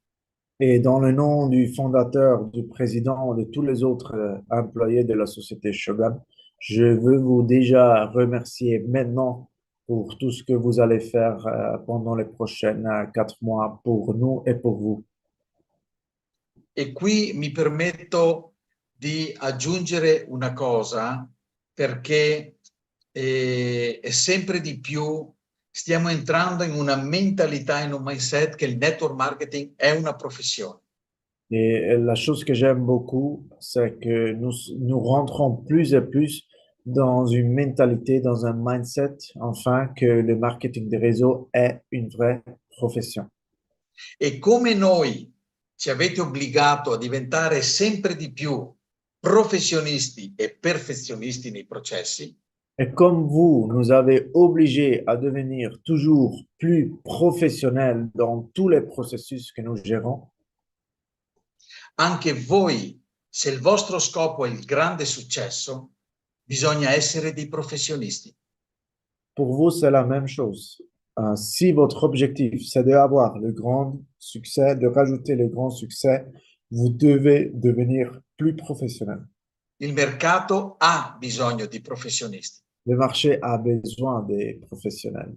Et dans le nom du fondateur, du président, de tous les autres employés de la société Shogun, je veux vous déjà remercier maintenant pour tout ce que vous allez faire pendant les prochains 4 mois pour nous et pour vous. E qui mi permetto di aggiungere una cosa, perché sempre di più stiamo entrando in una mentalità, in un mindset che il network marketing è una professione. Et la chose que j'aime beaucoup, c'est que nous rentrons plus et plus dans une mentalité, dans un mindset, enfin, que le marketing de réseau est une vraie profession. E come noi ci avete obbligato a diventare sempre di più professionisti e perfezionisti nei processi, Et comme vous, nous avez obligés à devenir toujours plus professionnels dans tous les processus que nous gérons, anche voi, se il vostro scopo è il grande successo, bisogna essere dei professionisti. pour vous, c'est la même chose. Si votre objectif, c'est d'avoir le grand succès, de rajouter le grand succès, vous devez devenir plus professionnel. Il mercato ha bisogno di professionisti. Le marché a besoin des professionnels.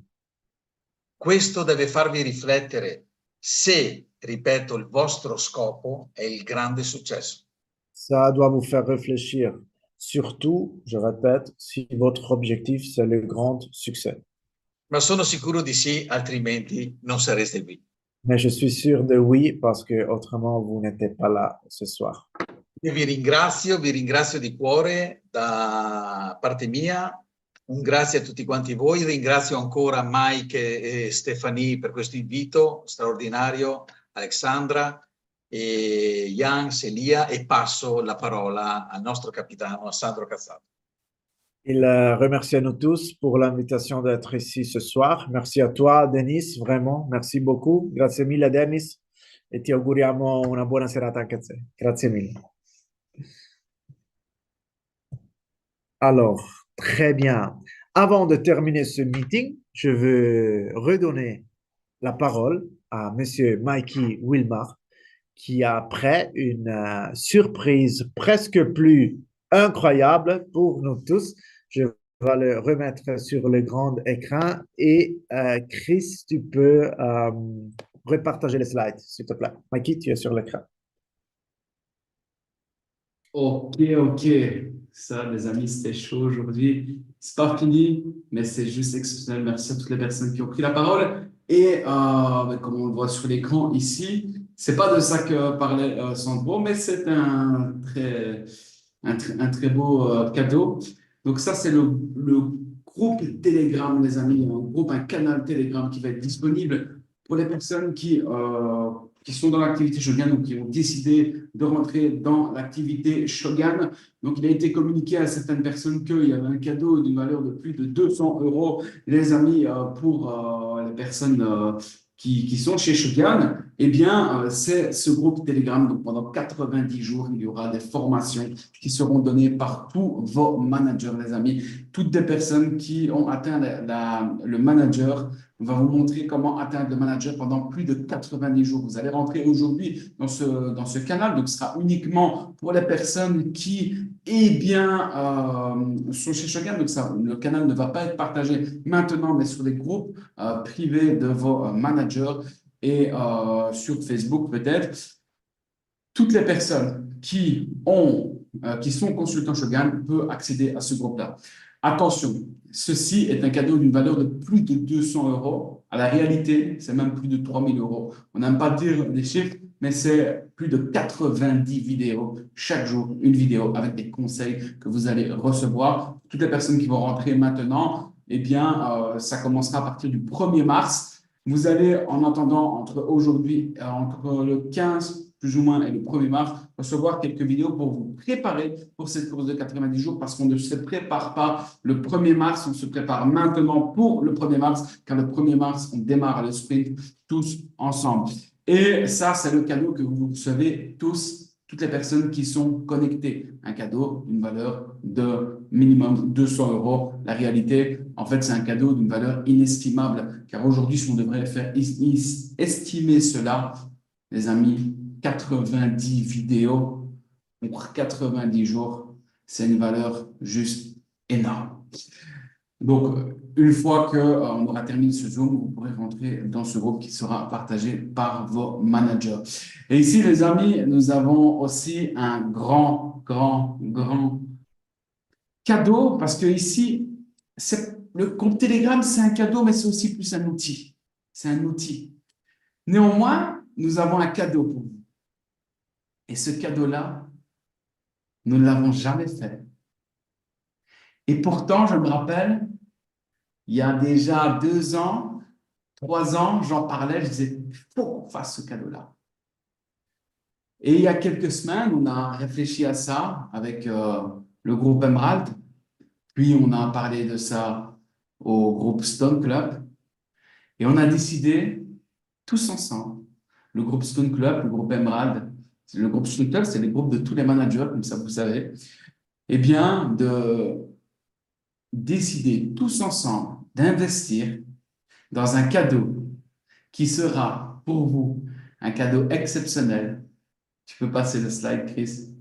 Questo deve farvi riflettere se, ripeto, il vostro scopo è il grande successo. Ça doit vous faire réfléchir, surtout, je répète, si votre objectif, c'est le grand succès. Ma sono sicuro di sì, altrimenti non sareste qui. Mais je suis sûr de oui, parce que autrement, vous n'étiez pas là ce soir. Io vi ringrazio di cuore da parte mia. Un grazie a tutti quanti voi, ringrazio ancora Mike e Stefanie per questo invito straordinario, Alexandra, e Jans, Elia, e passo la parola al nostro capitano, a Sandro Cazzato. Il remercie à nous tous pour l'invitation d'être ici ce soir. Merci à toi, Denis, vraiment, merci beaucoup. Grazie mille, Denis, e ti auguriamo una buona serata anche a te. Grazie mille. Alors, très bien. Avant de terminer ce meeting, je veux redonner la parole à Monsieur Mikey Wilmar, qui a prêt une surprise presque plus incroyable pour nous tous. Je vais le remettre sur le grand écran et Chris, tu peux repartager les slides, s'il te plaît. Mikey, tu es sur l'écran. Ok. Ça, les amis, c'était chaud aujourd'hui. C'est pas fini, mais c'est juste exceptionnel. Merci à toutes les personnes qui ont pris la parole. Et comme on le voit sur l'écran ici, c'est pas de ça que parlait Sandro, mais c'est un très beau cadeau. Donc ça, c'est le groupe Telegram, les amis. Un canal Telegram qui va être disponible pour les personnes qui sont dans l'activité Shogun ou qui ont décidé de rentrer dans l'activité Shogun. Donc, il a été communiqué à certaines personnes qu'il y avait un cadeau d'une valeur de plus de 200 €, les amis, pour les personnes qui sont chez Shogun, eh bien, c'est ce groupe Telegram. Donc, pendant 90 jours, il y aura des formations qui seront données par tous vos managers, les amis. Toutes des personnes qui ont atteint le manager. On va vous montrer comment atteindre le manager pendant plus de 90 jours. Vous allez rentrer aujourd'hui dans ce canal. Donc, ce sera uniquement pour les personnes qui, sont chez Shogun. Donc, le canal ne va pas être partagé maintenant, mais sur les groupes privés de vos managers et sur Facebook peut-être. Toutes les personnes qui sont consultants Shogun peuvent accéder à ce groupe-là. Attention, ceci est un cadeau d'une valeur de plus de 200 euros. À la réalité, c'est même plus de 3000 euros. On n'aime pas dire des chiffres, mais c'est plus de 90 vidéos chaque jour, une vidéo avec des conseils que vous allez recevoir. Toutes les personnes qui vont rentrer maintenant, eh bien, ça commencera à partir du 1er mars. Vous allez, en attendant, entre le 15 plus ou moins et le 1er mars, recevoir quelques vidéos pour vous préparer pour cette course de 90 jours parce qu'on ne se prépare pas le 1er mars, on se prépare maintenant pour le 1er mars, car le 1er mars, on démarre le sprint tous ensemble. Et ça, c'est le cadeau que vous recevez tous, toutes les personnes qui sont connectées. Un cadeau d'une valeur de minimum 200 euros. La réalité, en fait, c'est un cadeau d'une valeur inestimable, car aujourd'hui, si on devrait faire estimer cela, les amis, 90 vidéos pour 90 jours, c'est une valeur juste énorme. Donc, une fois qu'on aura terminé ce Zoom, vous pourrez rentrer dans ce groupe qui sera partagé par vos managers. Et ici, les amis, nous avons aussi un grand cadeau parce que ici, le groupe Telegram, c'est un cadeau, mais c'est aussi plus un outil. C'est un outil. Néanmoins, nous avons un cadeau pour vous. Et ce cadeau-là, nous ne l'avons jamais fait. Et pourtant, je me rappelle, il y a déjà 2 ans, 3 ans, j'en parlais, je disais, il faut qu'on fasse ce cadeau-là. Et il y a quelques semaines, on a réfléchi à ça avec le groupe Emerald, puis on a parlé de ça au groupe Stone Club, et on a décidé, tous ensemble, le groupe Stone Club, le groupe Emerald, le groupe Stone Club, c'est le groupe de tous les managers, comme ça vous savez, eh bien, de décider tous ensemble d'investir dans un cadeau qui sera pour vous un cadeau exceptionnel. Tu peux passer le slide, Chris.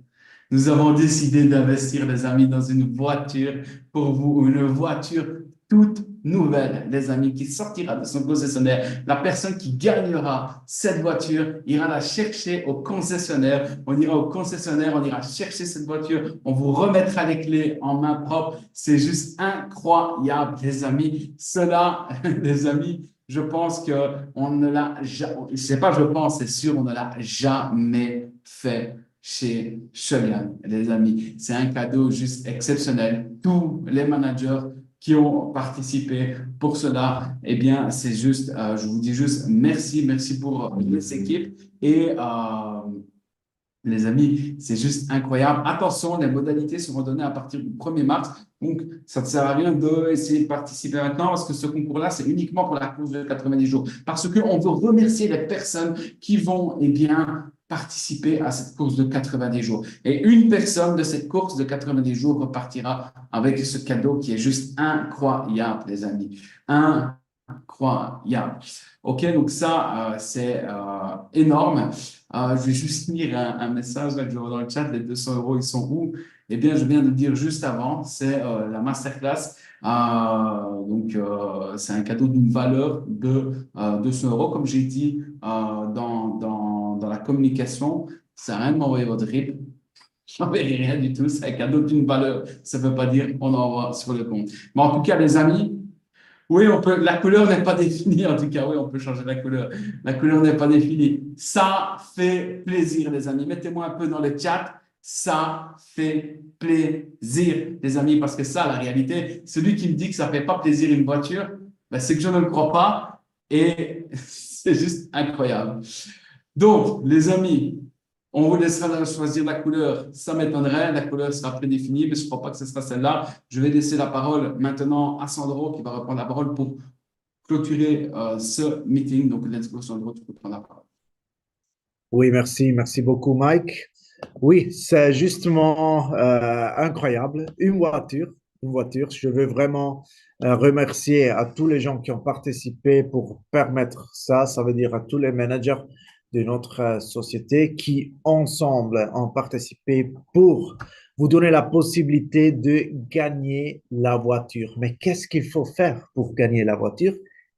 Nous avons décidé d'investir, les amis, dans une voiture pour vous, une voiture toute nouvelle, les amis, qui sortira de son concessionnaire. La personne qui gagnera cette voiture ira la chercher au concessionnaire. On ira au concessionnaire, on ira chercher cette voiture. On vous remettra les clés en main propre. C'est juste incroyable, les amis. Cela, les amis, je pense qu'on ne l'a jamais, c'est pas je pense, c'est sûr, on ne l'a jamais fait chez Shogun, les amis. C'est un cadeau juste exceptionnel. Tous les managers qui ont participé pour cela, eh bien, c'est juste, je vous dis juste merci pour les équipes et les amis, c'est juste incroyable. Attention, les modalités seront données à partir du 1er mars. Donc, ça ne sert à rien d'essayer de participer maintenant parce que ce concours-là, c'est uniquement pour la course de 90 jours. Parce qu'on veut remercier les personnes qui vont, eh bien, participer à cette course de 90 jours. Et une personne de cette course de 90 jours repartira avec ce cadeau qui est juste incroyable, les amis. Incroyable. OK, donc ça, c'est énorme. Je vais juste lire un message là, que je vois dans le chat. Les 200 euros, ils sont où? Eh bien, je viens de le dire juste avant, c'est la masterclass. Donc, c'est un cadeau d'une valeur de 200 euros. Comme j'ai dit dans la communication, ça n'a rien de m'envoyer votre RIP. Je n'enverrai rien du tout. C'est un cadeau d'une valeur. Ça ne veut pas dire qu'on envoie sur le compte. Mais en tout cas, les amis, oui, la couleur n'est pas définie. En tout cas, oui, on peut changer la couleur. La couleur n'est pas définie. Ça fait plaisir, les amis. Mettez-moi un peu dans le chat. Ça fait plaisir, les amis, parce que ça, la réalité, celui qui me dit que ça ne fait pas plaisir une voiture, ben, c'est que je ne le crois pas et c'est juste incroyable. Donc, les amis, on vous laissera choisir la couleur. Ça m'étonnerait, la couleur sera prédéfinie, mais je ne crois pas que ce sera celle-là. Je vais laisser la parole maintenant à Sandro qui va reprendre la parole pour clôturer ce meeting. Donc, let's go, Sandro, tu peux prendre la parole. Oui, merci. Merci beaucoup, Mike. Oui, c'est justement incroyable. Une voiture. Je veux vraiment remercier à tous les gens qui ont participé pour permettre ça. Ça veut dire à tous les managers de notre société qui, ensemble, ont participé pour vous donner la possibilité de gagner la voiture. Mais qu'est-ce qu'il faut faire pour gagner la voiture?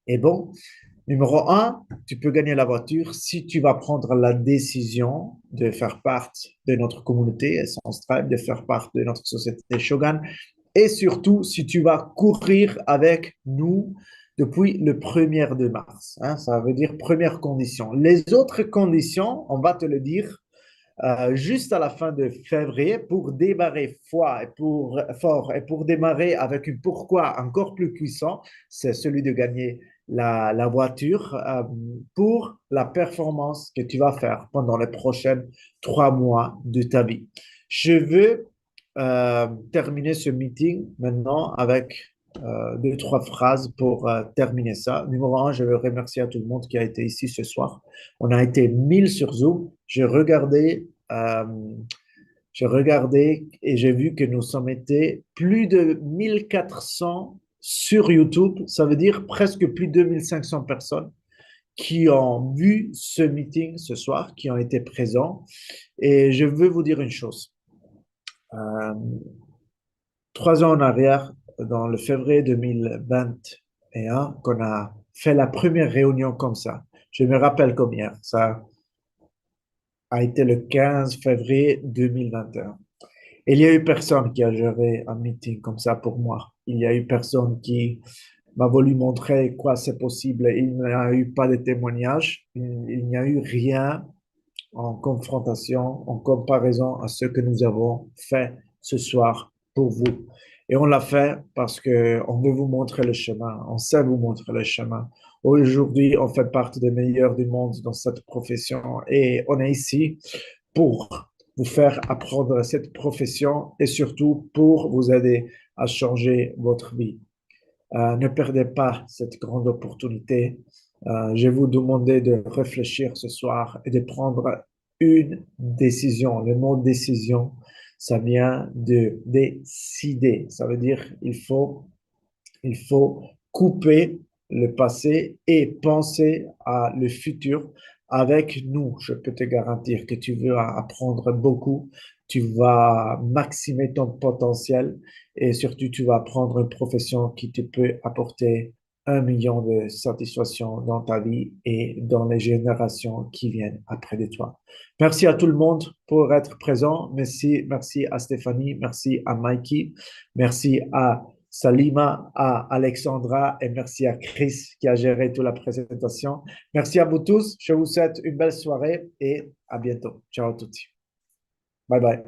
Eh bon, numéro un, tu peux gagner la voiture si tu vas prendre la décision de faire partie de notre communauté Essence Tribe, de faire partie de notre société Shogun, et surtout si tu vas courir avec nous depuis le 1er de mars. Hein, ça veut dire première condition. Les autres conditions, on va te le dire juste à la fin de février pour démarrer fort et pour démarrer avec un pourquoi encore plus puissant, c'est celui de gagner la voiture pour la performance que tu vas faire pendant les prochains 3 mois de ta vie. Je veux terminer ce meeting maintenant avec 2, 3 phrases pour terminer ça. Numéro un, je veux remercier à tout le monde qui a été ici ce soir. On a été 1000 sur Zoom. J'ai regardé et j'ai vu que nous sommes été plus de 1400 sur YouTube. Ça veut dire presque plus de 2500 personnes qui ont vu ce meeting ce soir, qui ont été présents. Et je veux vous dire une chose. 3 ans en arrière, dans le février 2021, qu'on a fait la première réunion comme ça. Je me rappelle comme hier. Ça a été le 15 février 2021. Il y a eu personne qui a géré un meeting comme ça pour moi. Il y a eu personne qui m'a voulu montrer quoi c'est possible. Il n'y a eu pas de témoignage. Il n'y a eu rien en confrontation, en comparaison à ce que nous avons fait ce soir pour vous. Et on l'a fait parce qu'on veut vous montrer le chemin. On sait vous montrer le chemin. Aujourd'hui, on fait partie des meilleurs du monde dans cette profession et on est ici pour vous faire apprendre cette profession et surtout pour vous aider à changer votre vie. Ne perdez pas cette grande opportunité. Je vais vous demander de réfléchir ce soir et de prendre une décision. Le mot décision, ça vient de décider. Ça veut dire il faut couper le passé et penser à le futur avec nous. Je peux te garantir que tu vas apprendre beaucoup, tu vas maximiser ton potentiel et surtout tu vas apprendre une profession qui te peut apporter 1 million de satisfaction dans ta vie et dans les générations qui viennent après de toi. Merci à tout le monde pour être présent. Merci à Stéphanie, merci à Mikey, merci à Salima, à Alexandra et merci à Chris qui a géré toute la présentation. Merci à vous tous. Je vous souhaite une belle soirée et à bientôt. Ciao à tous. Bye bye.